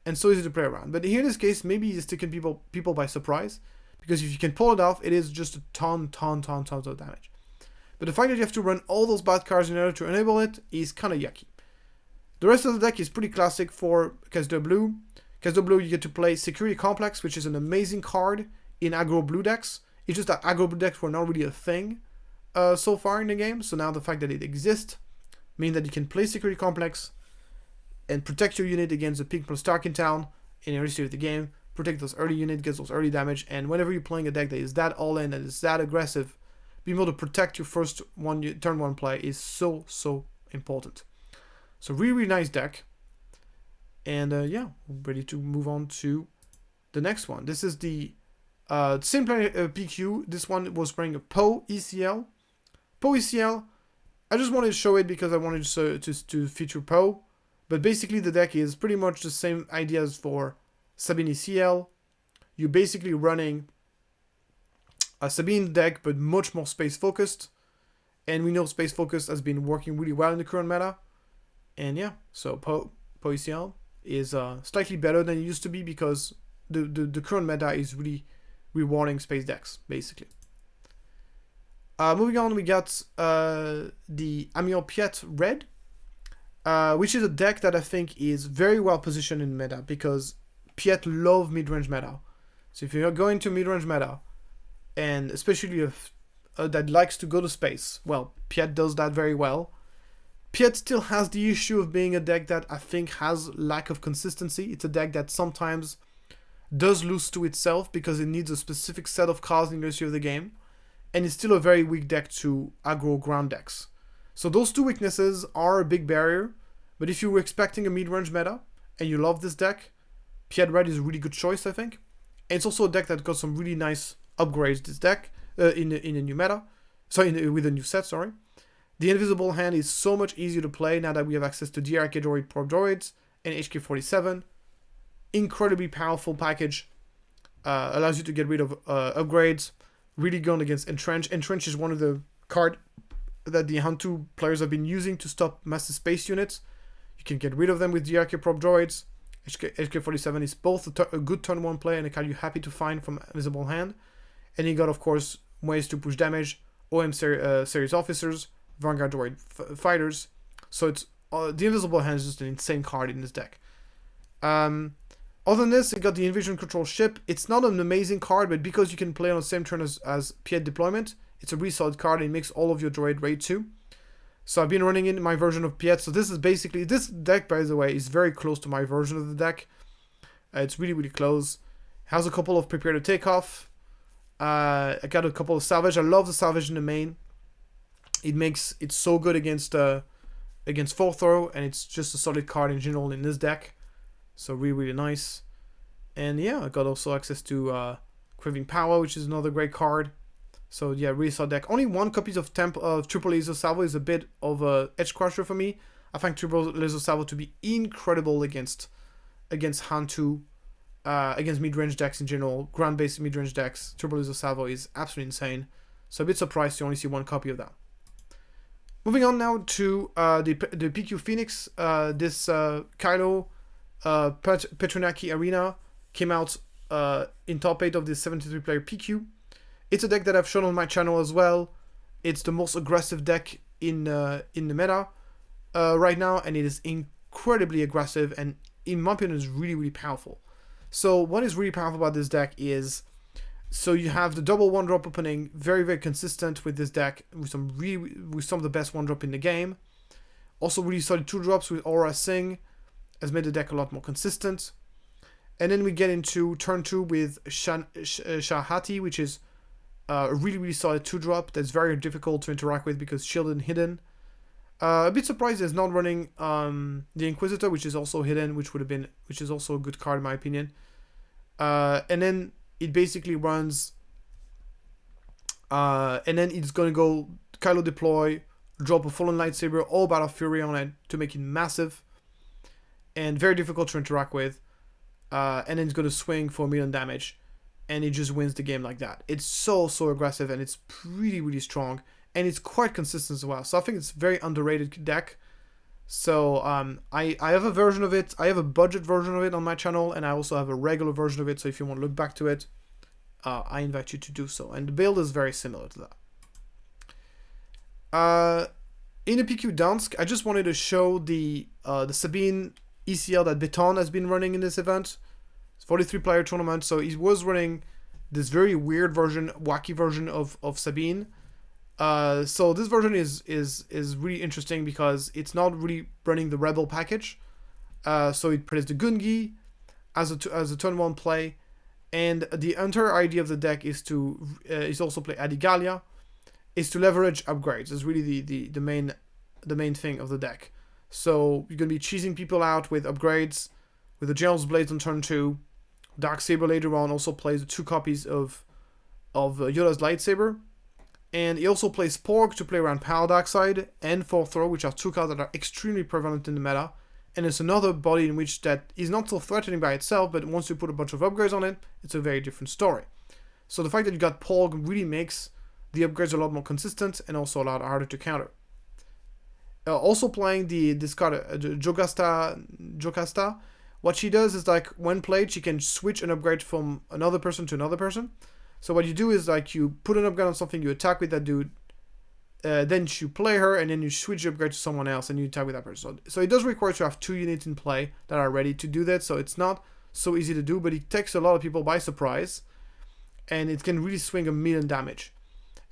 and so easy to play around. But here in this case, maybe it's taking people by surprise, because if you can pull it off, it is just a tons of damage. But the fact that you have to run all those bad cards in order to enable it is kind of yucky. The rest of the deck is pretty classic for Kazuda Blue. Kazuda Blue, you get to play Security Complex, which is an amazing card in aggro blue decks. It's just that aggro blue decks were not really a thing so far in the game. So now the fact that it exists means that you can play Security Complex and protect your unit against the Pink plus Stark in town in every stage of the game. Protect those early units, get those early damage, and whenever you're playing a deck that is that all-in, that is that aggressive, being able to protect your first turn one play is so important. So really nice deck. And yeah, we're ready to move on to the next one. This is the same PQ. This one was playing a Po ECL. Po ECL, I just wanted to show it because I wanted to feature Po. But basically the deck is pretty much the same idea as for Sabine ECL. You're basically running a Sabine deck, but much more space focused. And we know space focused has been working really well in the current meta. And yeah, so Po ECL is slightly better than it used to be, because the current meta is really rewarding space decks, basically. Moving on, we got the Amiral Piet Red, which is a deck that I think is very well positioned in meta, because Piet love mid-range meta. So if you're going to mid-range meta, and especially if that likes to go to space, well, Piet does that very well. Piet still has the issue of being a deck that I think has lack of consistency. It's a deck that sometimes does lose to itself because it needs a specific set of cards in the rest of the game, and it's still a very weak deck to aggro ground decks. So those two weaknesses are a big barrier, but if you were expecting a mid-range meta and you love this deck, Piet Red is a really good choice, I think. And it's also a deck that got some really nice upgrades this deck in a new meta. With a new set, sorry. The Invisible Hand is so much easier to play now that we have access to DRK Droid Probe Droids and HK47. Incredibly powerful package. Allows you to get rid of upgrades. Really good against Entrench. Entrench is one of the cards that the Hantu players have been using to stop massive space units. You can get rid of them with DRK Probe Droids. HK47 is both a good turn 1 play and a card you're happy to find from Invisible Hand. And you got, of course, ways to push damage, OM series officers, Vanguard Droid fighters. So it's the Invisible Hand is just an insane card in this deck. Other than this, you got the Invasion Control Ship. It's not an amazing card, but because you can play on the same turn as Piet Deployment, it's a really solid card and it makes all of your droid raid too. So I've been running in my version of Piet. So this is basically, this deck, by the way, is very close to my version of the deck. It's really close. Has a couple of Prepare to Take Off. I got a couple of Salvage. I love the Salvage in the main. It's so good against full throw, and it's just a solid card in general in this deck. So really nice. And yeah, I got also access to Craving Power, which is another great card. So yeah, really solid deck. Only one copy of Triple Laser Salvo is a bit of a edge crusher for me. I find Triple Laser Salvo to be incredible against Hantu, against mid-range decks in general, ground-based mid-range decks. Triple Laser Salvo is absolutely insane. So a bit surprised to only see one copy of that. Moving on now to the PQ Phoenix. This Kylo Petronaki Arena came out in top 8 of the 73-player PQ. It's a deck that I've shown on my channel as well. It's the most aggressive deck in the meta right now, and it is incredibly aggressive, and in my opinion is really powerful. So what is really powerful about this deck is, so you have the double 1-drop opening, very, very consistent with this deck, with some of the best 1-drop in the game. Also really solid 2-drops with Aura Sing, has made the deck a lot more consistent. And then we get into turn 2 with Shahati, which is a really, really solid 2-drop that's very difficult to interact with because shielded and hidden. A bit surprised it's not running the Inquisitor, which is also hidden, which is also a good card in my opinion. And then it basically runs, and then it's gonna go Kylo deploy, drop a Fallen Lightsaber, all Battle Fury on it to make it massive and very difficult to interact with. And then it's gonna swing for 1 million damage, and it just wins the game like that. It's so aggressive, and it's really strong, and it's quite consistent as well. So I think it's a very underrated deck. So I have a version of it. I have a budget version of it on my channel, and I also have a regular version of it. So if you want to look back to it, I invite you to do so. And the build is very similar to that. In the PQ Dansk, I just wanted to show the Sabine ECL that Beton has been running in this event. It's 43-player tournament, so he was running this very weird version, wacky version of Sabine. So this version is really interesting because it's not really running the Rebel package. So it plays the Gungi as a turn 1 play, and the entire idea of the deck is to also play Adigalia, is to leverage upgrades. Is really the main thing of the deck. So you're gonna be cheesing people out with upgrades, with the General's Blades on turn 2. Darksaber later on also plays 2 copies of Yoda's lightsaber. And he also plays Porg to play around Power Darkside and Fourth Throw, which are 2 cards that are extremely prevalent in the meta. And it's another body in which that is not so threatening by itself, but once you put a bunch of upgrades on it, it's a very different story. So the fact that you got Porg really makes the upgrades a lot more consistent and also a lot harder to counter. Also playing this card, Jocasta, what she does is like when played, she can switch an upgrade from another person to another person. So what you do is like you put an upgrade on something, you attack with that dude, then you play her, and then you switch the upgrade to someone else and you attack with that person. So it does require to have 2 units in play that are ready to do that, so it's not so easy to do, but it takes a lot of people by surprise, and it can really swing 1 million damage.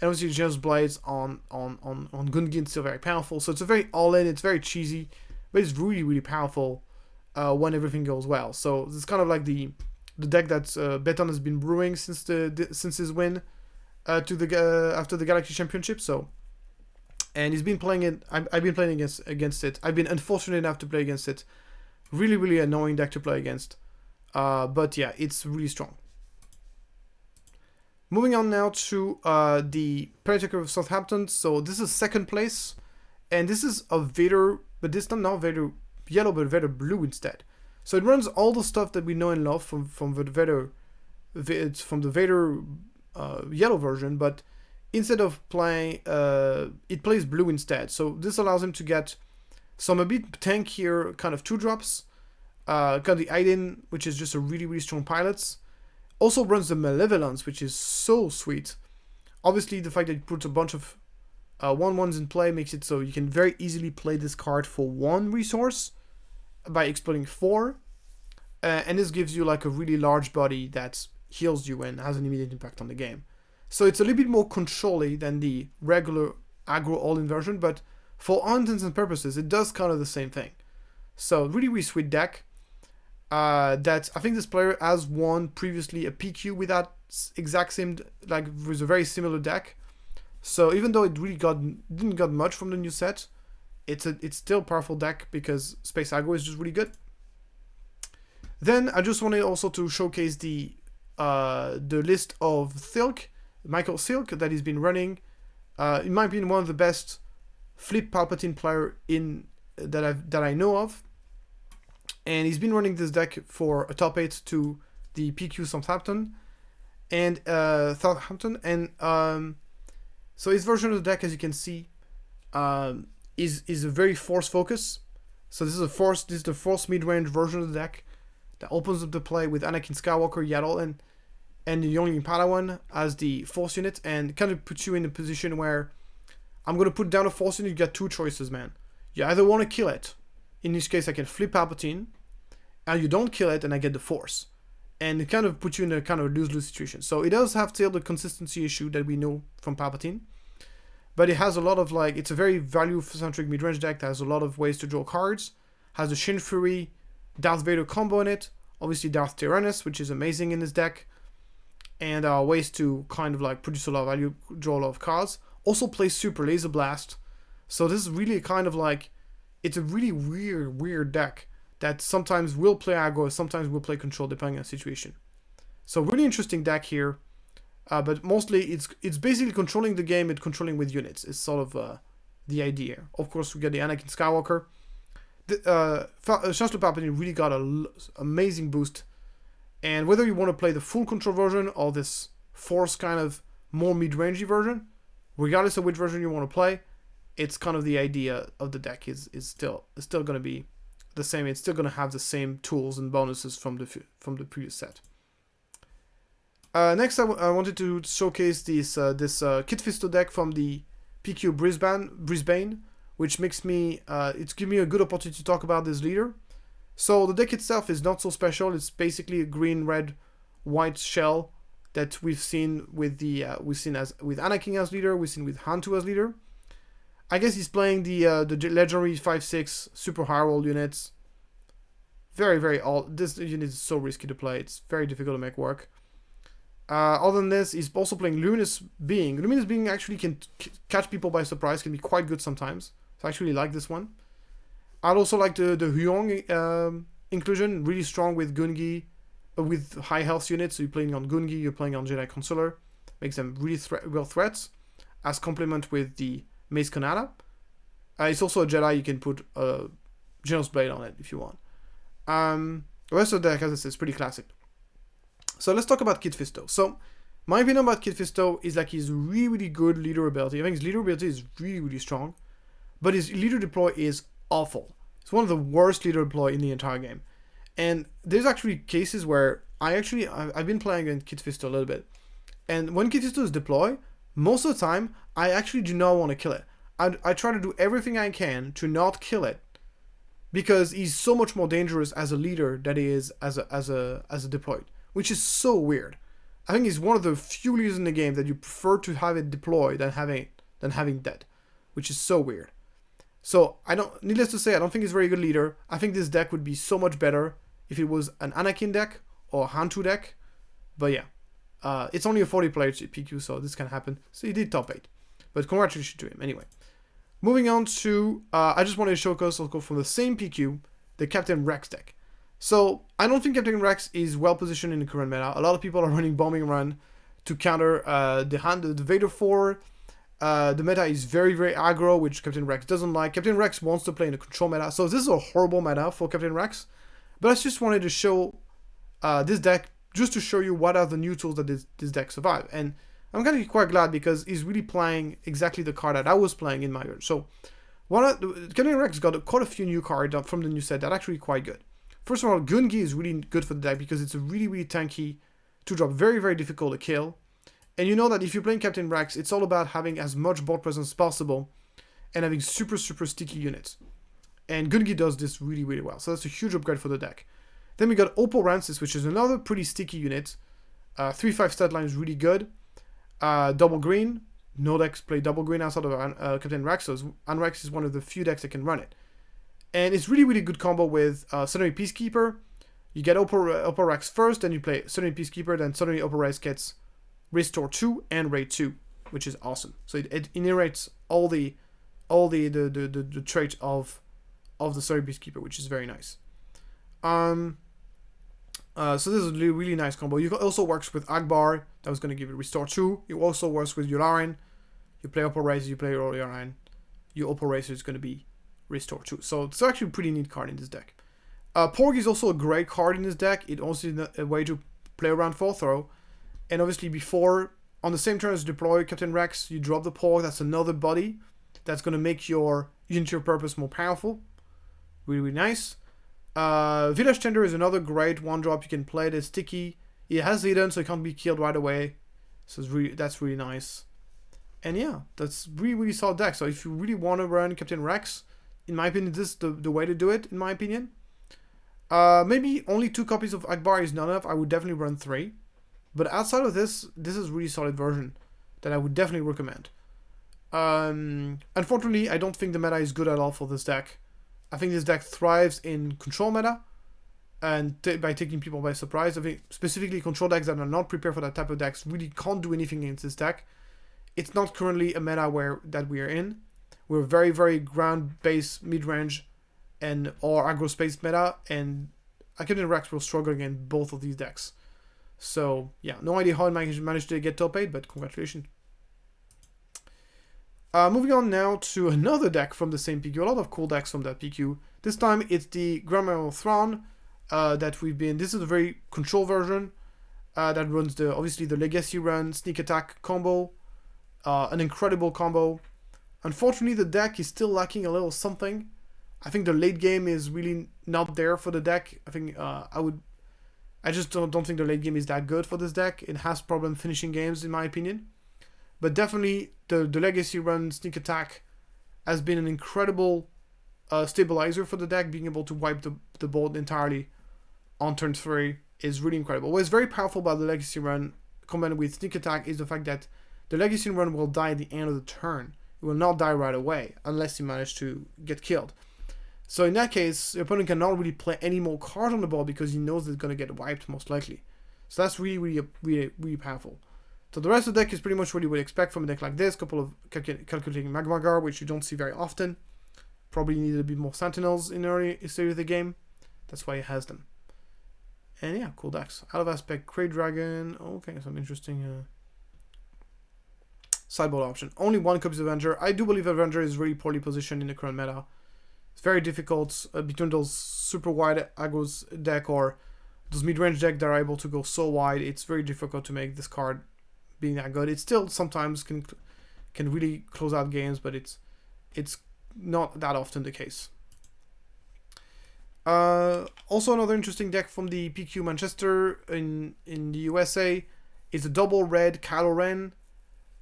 And obviously General's Blades on Gungi is still very powerful, so it's a very all-in, it's very cheesy, but it's really powerful when everything goes well. So it's kind of like the deck that Beton has been brewing since his win after the Galaxy Championship. So, and he's been playing it. I've been playing against it. I've been unfortunate enough to play against it. Really annoying deck to play against. But yeah, it's really strong. Moving on now to the Planetary Qualifier of Southampton. So this is 2nd place, and this is a Vader, but this time not Vader Yellow, but Vader Blue instead. So it runs all the stuff that we know and love from the Vader Yellow version, but instead of playing, it plays blue instead. So this allows him to get some a bit tankier kind of 2-drops. Got the Aiden, which is just a really strong pilot. Also runs the Malevolence, which is so sweet. Obviously, the fact that it puts a bunch of 1/1s in play makes it so you can very easily play this card for 1 resource by exploding 4. And this gives you like a really large body that heals you and has an immediate impact on the game. So it's a little bit more control-y than the regular aggro all-in version, but for all intents and purposes, it does kind of the same thing. So really sweet deck. That I think this player has won previously a PQ with that exact same, like with a very similar deck. So even though it really didn't got much from the new set, it's still a powerful deck because Space Aggro is just really good. Then I just wanted also to showcase the list of Michael Silk that he's been running. In my opinion, one of the best flip Palpatine player that I know of. And he's been running this deck for a top 8 to the PQ Southampton and so his version of the deck, as you can see, is a very force focus. So this is the force mid-range version of the deck that opens up the play with Anakin Skywalker, Yaddle, and the Youngling Padawan as the force unit, and kind of puts you in a position where I'm gonna put down a force unit. You got 2 choices, man. You either want to kill it. In this case, I can flip Palpatine, and you don't kill it, and I get the Force. and it kind of puts you in a kind of lose-lose situation. So it does have still the consistency issue that we know from Palpatine, but it has a lot of like, it's a very value-centric mid-range deck that has a lot of ways to draw cards, has a Shin Fury, Darth Vader combo in it, obviously Darth Tyrannus, which is amazing in this deck, and ways to kind of like produce a lot of value, draw a lot of cards. Also plays Super Laser Blast, so this is really kind of like, it's a really weird deck that sometimes will play aggro, sometimes will play control depending on the situation. So really interesting deck here, but mostly it's basically controlling the game and controlling with units. It's sort of the idea. Of course, we got the Anakin Skywalker. Chancellor Palpatine really got an amazing boost, and whether you want to play the full control version or this Force kind of more mid-rangey version, regardless of which version you want to play, it's kind of the idea of the deck is still going to be the same. It's still going to have the same tools and bonuses from the previous set. Next, I wanted to showcase this Kitfisto deck from the PQ Brisbane, which makes me it's given me a good opportunity to talk about this leader. So the deck itself is not so special. It's basically a green, red, white shell that we've seen with with Anakin as leader. We've seen with Hantu as leader. I guess he's playing the legendary 5/6 super high roll units. Very old. This unit is so risky to play. It's very difficult to make work. Other than this, he's also playing Luminous Being. Luminous Being actually can catch people by surprise. Can be quite good sometimes. So I actually like this one. I'd also like the Huyong inclusion. Really strong with Gungi, with high health units. So you're playing on Gungi, you're playing on Jedi Consular. Makes them really real threats. As complement with the Mace Kanata. It's also a Jedi. You can put a General's Blade on it if you want. The rest of the deck, as I said, is pretty classic. So let's talk about Kitfisto. So my opinion about Kitfisto is like he's really good leader ability. I think his leader ability is really strong, but his leader deploy is awful. It's one of the worst leader deploy in the entire game. And there's actually cases where I've been playing in Kitfisto a little bit, and when Kitfisto is deployed, most of the time I actually do not want to kill it. I try to do everything I can to not kill it, because he's so much more dangerous as a leader than he is as a deployed, which is so weird. I think he's one of the few leaders in the game that you prefer to have it deployed than having dead, which is so weird. So needless to say, I don't think he's a very good leader. I think this deck would be so much better if it was an Anakin deck or a Hantu deck. But yeah, it's only a 40 player PQ, so this can happen. So he did top 8, but congratulations to him anyway. Moving on to, I just wanted to showcase also from the same PQ, the Captain Rex deck. So I don't think Captain Rex is well positioned in the current meta. A lot of people are running Bombing Run to counter the Vader 4. The meta is very aggro, which Captain Rex doesn't like. Captain Rex wants to play in a control meta, so this is a horrible meta for Captain Rex. But I just wanted to show this deck, just to show you what are the new tools that this deck survive. And I'm kind of quite glad because he's really playing exactly the card that I was playing in my version. So Captain Rex got quite a few new cards from the new set that are actually quite good. First of all, Gungi is really good for the deck because it's a really tanky 2-drop, very difficult to kill. And you know that if you're playing Captain Rex, it's all about having as much board presence as possible and having super sticky units. And Gungi does this really well. So that's a huge upgrade for the deck. Then we got Opal Rancis, which is another pretty sticky unit. 3/5 stat line is really good. Double green. No decks play double green outside of Captain Rex, so Unrex is one of the few decks that can run it. And it's really good combo with Suddenly Peacekeeper. You get Opal Rex first, then you play Suddenly Peacekeeper, then Suddenly Opal Rex gets Restore 2 and Raid 2, which is awesome. So it inherits all the traits of the Suddenly Peacekeeper, which is very nice. So this is a really nice combo. You also works with Akbar, that was going to give it Restore 2. It also works with Yularen. You play Opal Racer, you play Yularen. Your Opal Racer is going to be Restore 2. So it's actually a pretty neat card in this deck. Porg is also a great card in this deck. It also is a way to play around 4th row. And obviously before, on the same turn as deploy Captain Rex, you drop the Porg. That's another body that's going to make your Unity of Purpose more powerful. Really nice. Village Tender is another great 1-drop you can play. It's sticky. It has hidden, so it can't be killed right away. So that's really nice. And yeah, that's really solid deck. So if you really want to run Captain Rex, in my opinion, this is the way to do it, in my opinion. Maybe only 2 copies of Akbar is not enough. I would definitely run 3. But outside of this, this is a really solid version that I would definitely recommend. Unfortunately, I don't think the meta is good at all for this deck. I think this deck thrives in control meta, and by taking people by surprise. I think specifically control decks that are not prepared for that type of decks really can't do anything against this deck. It's not currently a meta that we are in. We're very, very ground-based mid-range and or aggro space meta, and Captain Rex will struggle against both of these decks. So yeah, no idea how I managed to get top 8, but congratulations. Moving on now to another deck from the same PQ. A lot of cool decks from that PQ. This time it's the Griml Thrawn that we've been. This is a very control version that runs obviously the Legacy Run Sneak Attack combo, an incredible combo. Unfortunately, the deck is still lacking a little something. I think the late game is really not there for the deck. I think I just don't think the late game is that good for this deck. It has problem finishing games in my opinion. But definitely the Legacy Run Sneak Attack has been an incredible stabilizer for the deck. Being able to wipe the board entirely on turn 3 is really incredible. What's very powerful about the Legacy Run combined with Sneak Attack is the fact that the Legacy Run will die at the end of the turn. It will not die right away unless you manage to get killed. So in that case, your opponent cannot really play any more cards on the board because he knows it's going to get wiped most likely. So that's really powerful. So the rest of the deck is pretty much what you would expect from a deck like this. Couple of calculating Magma Gar, which you don't see very often. Probably needed a bit more Sentinels in the early stage of the game. That's why it has them. And yeah, cool decks. Out of Aspect, Krayt Dragon. Okay, some interesting sideboard option. Only 1 copy of Avenger. I do believe Avenger is really poorly positioned in the current meta. It's very difficult between those super wide aggros deck or those mid-range deck that are able to go so wide. It's very difficult to make this card being that good. It still sometimes can really close out games, but it's not that often the case. Also another interesting deck from the PQ Manchester in the USA is a double red Kylo Ren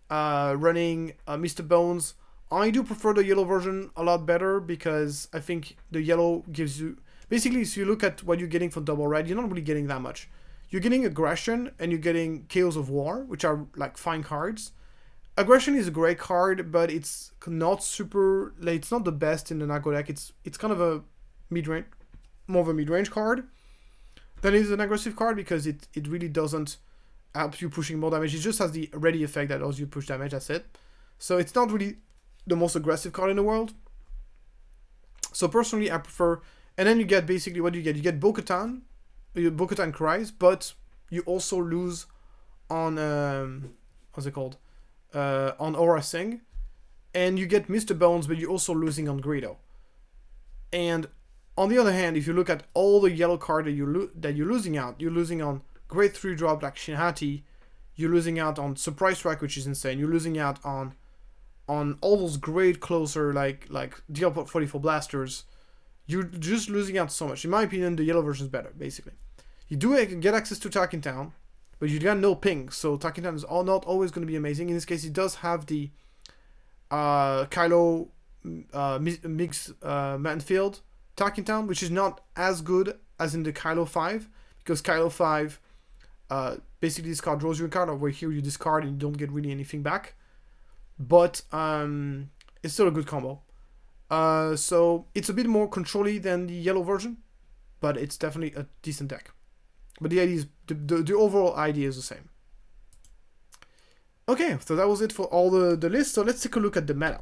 running Mr. Bones. I do prefer the yellow version a lot better because I think the yellow gives you... Basically, if you look at what you're getting for double red, you're not really getting that much. You're getting Aggression and you're getting Chaos of War, which are like fine cards. Aggression is a great card, but it's not super... Like, it's not the best in the Nago deck. It's kind of a mid-range... More of a mid-range card than it is an aggressive card because it really doesn't help you pushing more damage. It just has the ready effect that allows you to push damage, that's it. So it's not really the most aggressive card in the world. So personally, I prefer... And then you get basically what you get. You get Bo-Katan Cries, but you also lose on... what's it called? On Aura Sing. And you get Mr. Bones, but you're also losing on Greedo. And on the other hand, if you look at all the yellow card that you're losing out, you're losing on Great 3-drop like Shinhati, you're losing out on Surprise Strike, which is insane, you're losing out on all those great closer like DL 44 blasters. You're just losing out so much. In my opinion, the yellow version is better, basically. You do get access to Talking Town, but you got no ping, so Talking Town is not always going to be amazing. In this case, it does have the Kylo Mix Manfield Talking Town, which is not as good as in the Kylo 5, because Kylo 5 basically this card draws you a card, over here you discard and you don't get really anything back. But it's still a good combo. So it's a bit more control-y than the yellow version, but it's definitely a decent deck. But the idea is the overall idea is the same. Okay, so that was it for all the list. So let's take a look at the meta.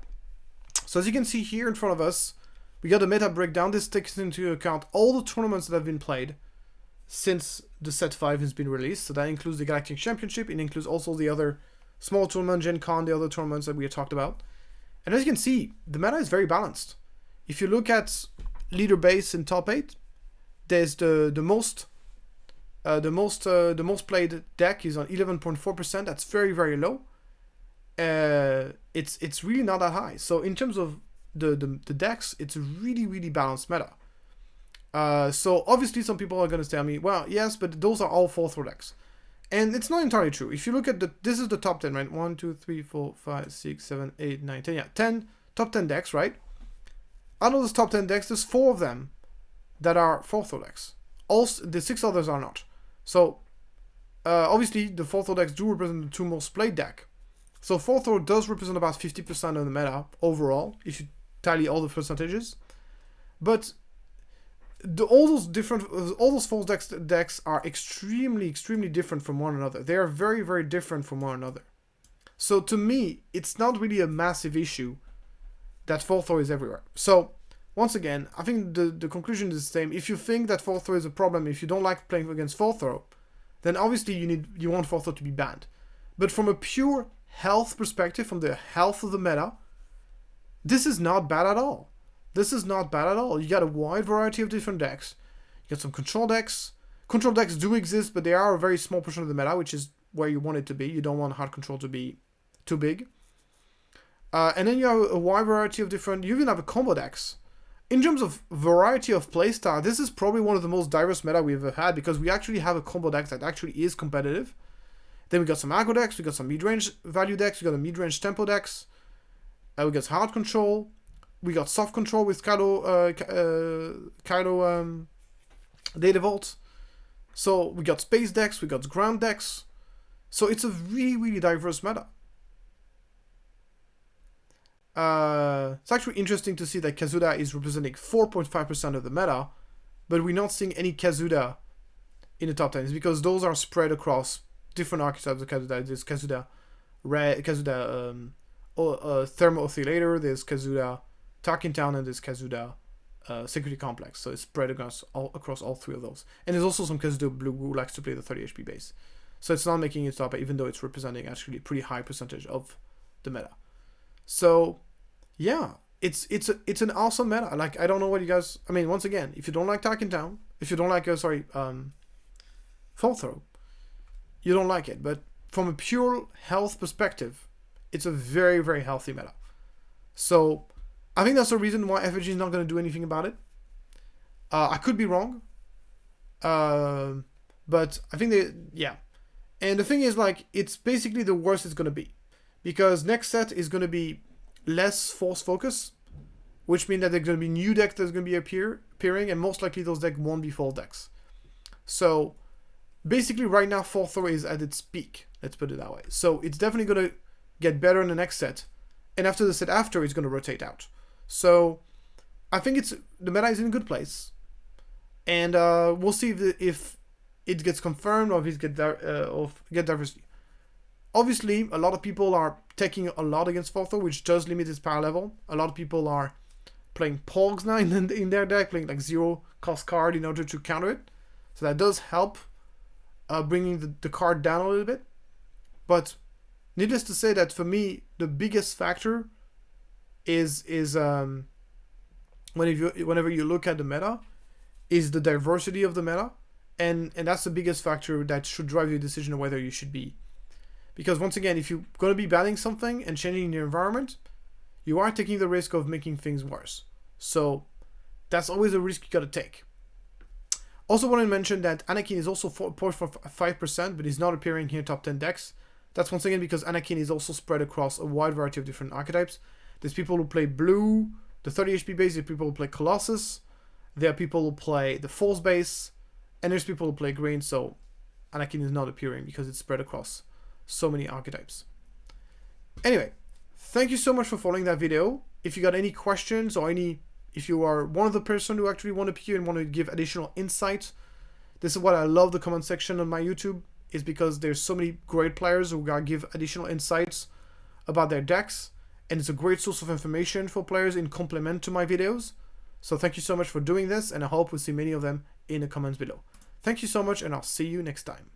So as you can see here in front of us, we got a meta breakdown. This takes into account all the tournaments that have been played since the set 5 has been released. So that includes the Galactic Championship. It includes also the other small tournament, Gen Con, the other tournaments that we had talked about. And as you can see, the meta is very balanced. If you look at leader base in top 8, there's the most played deck is on 11.4%. That's very, very low. It's really not that high. So in terms of the decks, it's a really, really balanced meta. So obviously some people are going to tell me, well, yes, but those are all 4-throw decks. And it's not entirely true. If you look at this is the top 10, right? 1, 2, 3, 4, 5, 6, 7, 8, 9, 10. Yeah, top 10 decks, right? Out of those top 10 decks, there's 4 of them that are 4th decks. The 6 others are not. So, obviously, the 4th decks do represent the 2 most played deck. So 4th does represent about 50% of the meta overall, if you tally all the percentages. But all those 4th decks are extremely different from one another. They are very different from one another. So to me, it's not really a massive issue that 4th is everywhere. So once again, I think the conclusion is the same. If you think that 4th is a problem, if you don't like playing against 4th, then obviously you want 4th to be banned. But from a pure health perspective, from the health of the meta, this is not bad at all. This is not bad at all. You got a wide variety of different decks. You got some control decks. Control decks do exist, but they are a very small portion of the meta, which is where you want it to be. You don't want hard control to be too big. And then you have a wide variety of different... You even have a combo decks. In terms of variety of playstyle, this is probably one of the most diverse meta we've ever had, because we actually have a combo deck that actually is competitive. Then we got some aggro decks, we got some mid-range value decks, we got a mid-range tempo decks, we got hard control, we got soft control with Kylo Data Vault. So we got space decks, we got ground decks. So it's a really diverse meta. It's actually interesting to see that Kazuda is representing 4.5% of the meta, but we're not seeing any Kazuda in the top 10. It's because those are spread across different archetypes of Kazuda. There's Kazuda Red, Kazuda Thermo Oscillator, there's Kazuda Tarkintown, and there's Kazuda Security Complex. So it's spread across all 3 of those. And there's also some Kazuda Blue who likes to play the 30 HP base. So it's not making it top, even though it's representing actually a pretty high percentage of the meta. So yeah, it's an awesome meta. Like, I don't know what you guys... I mean, once again, if you don't like Tarkintown, if you don't like, 4th, you don't like it. But from a pure health perspective, it's a very healthy meta. So I think that's the reason why FFG is not going to do anything about it. I could be wrong. But I think yeah. And the thing is, like, it's basically the worst it's going to be. Because next set is going to be less force focus, which means that there's going to be new decks that's going to be appearing, and most likely those decks won't be full decks. So basically right now 4th is at its peak, let's put it that way. So it's definitely going to get better in the next set, and after the set after, it's going to rotate out. So I think the meta is in a good place, and we'll see if it gets confirmed or if it get diversity. Obviously, a lot of people are taking a lot against 4th, which does limit its power level. A lot of people are playing Pogs now in their deck, playing like 0 cost card in order to counter it. So that does help bringing the card down a little bit. But needless to say that for me, the biggest factor is whenever you look at the meta, is the diversity of the meta. And that's the biggest factor that should drive your decision on whether you should be. Because once again, if you're going to be banning something and changing your environment, you are taking the risk of making things worse. So that's always a risk you got to take. Also want to mention that Anakin is also 4.5%, but is not appearing here top 10 decks. That's once again because Anakin is also spread across a wide variety of different archetypes. There's people who play blue, the 30 HP base, there's people who play Colossus, there are people who play the Force base, and there's people who play green, so Anakin is not appearing because it's spread across so many archetypes. Anyway, thank you so much for following that video. If you got any questions or if you are one of the person who actually want to PQ and want to give additional insight, this is what I love the comment section on my YouTube, is because there's so many great players who give additional insights about their decks, and it's a great source of information for players in complement to my videos. So thank you so much for doing this, and I hope we'll see many of them in the comments below. Thank you so much, and I'll see you next time.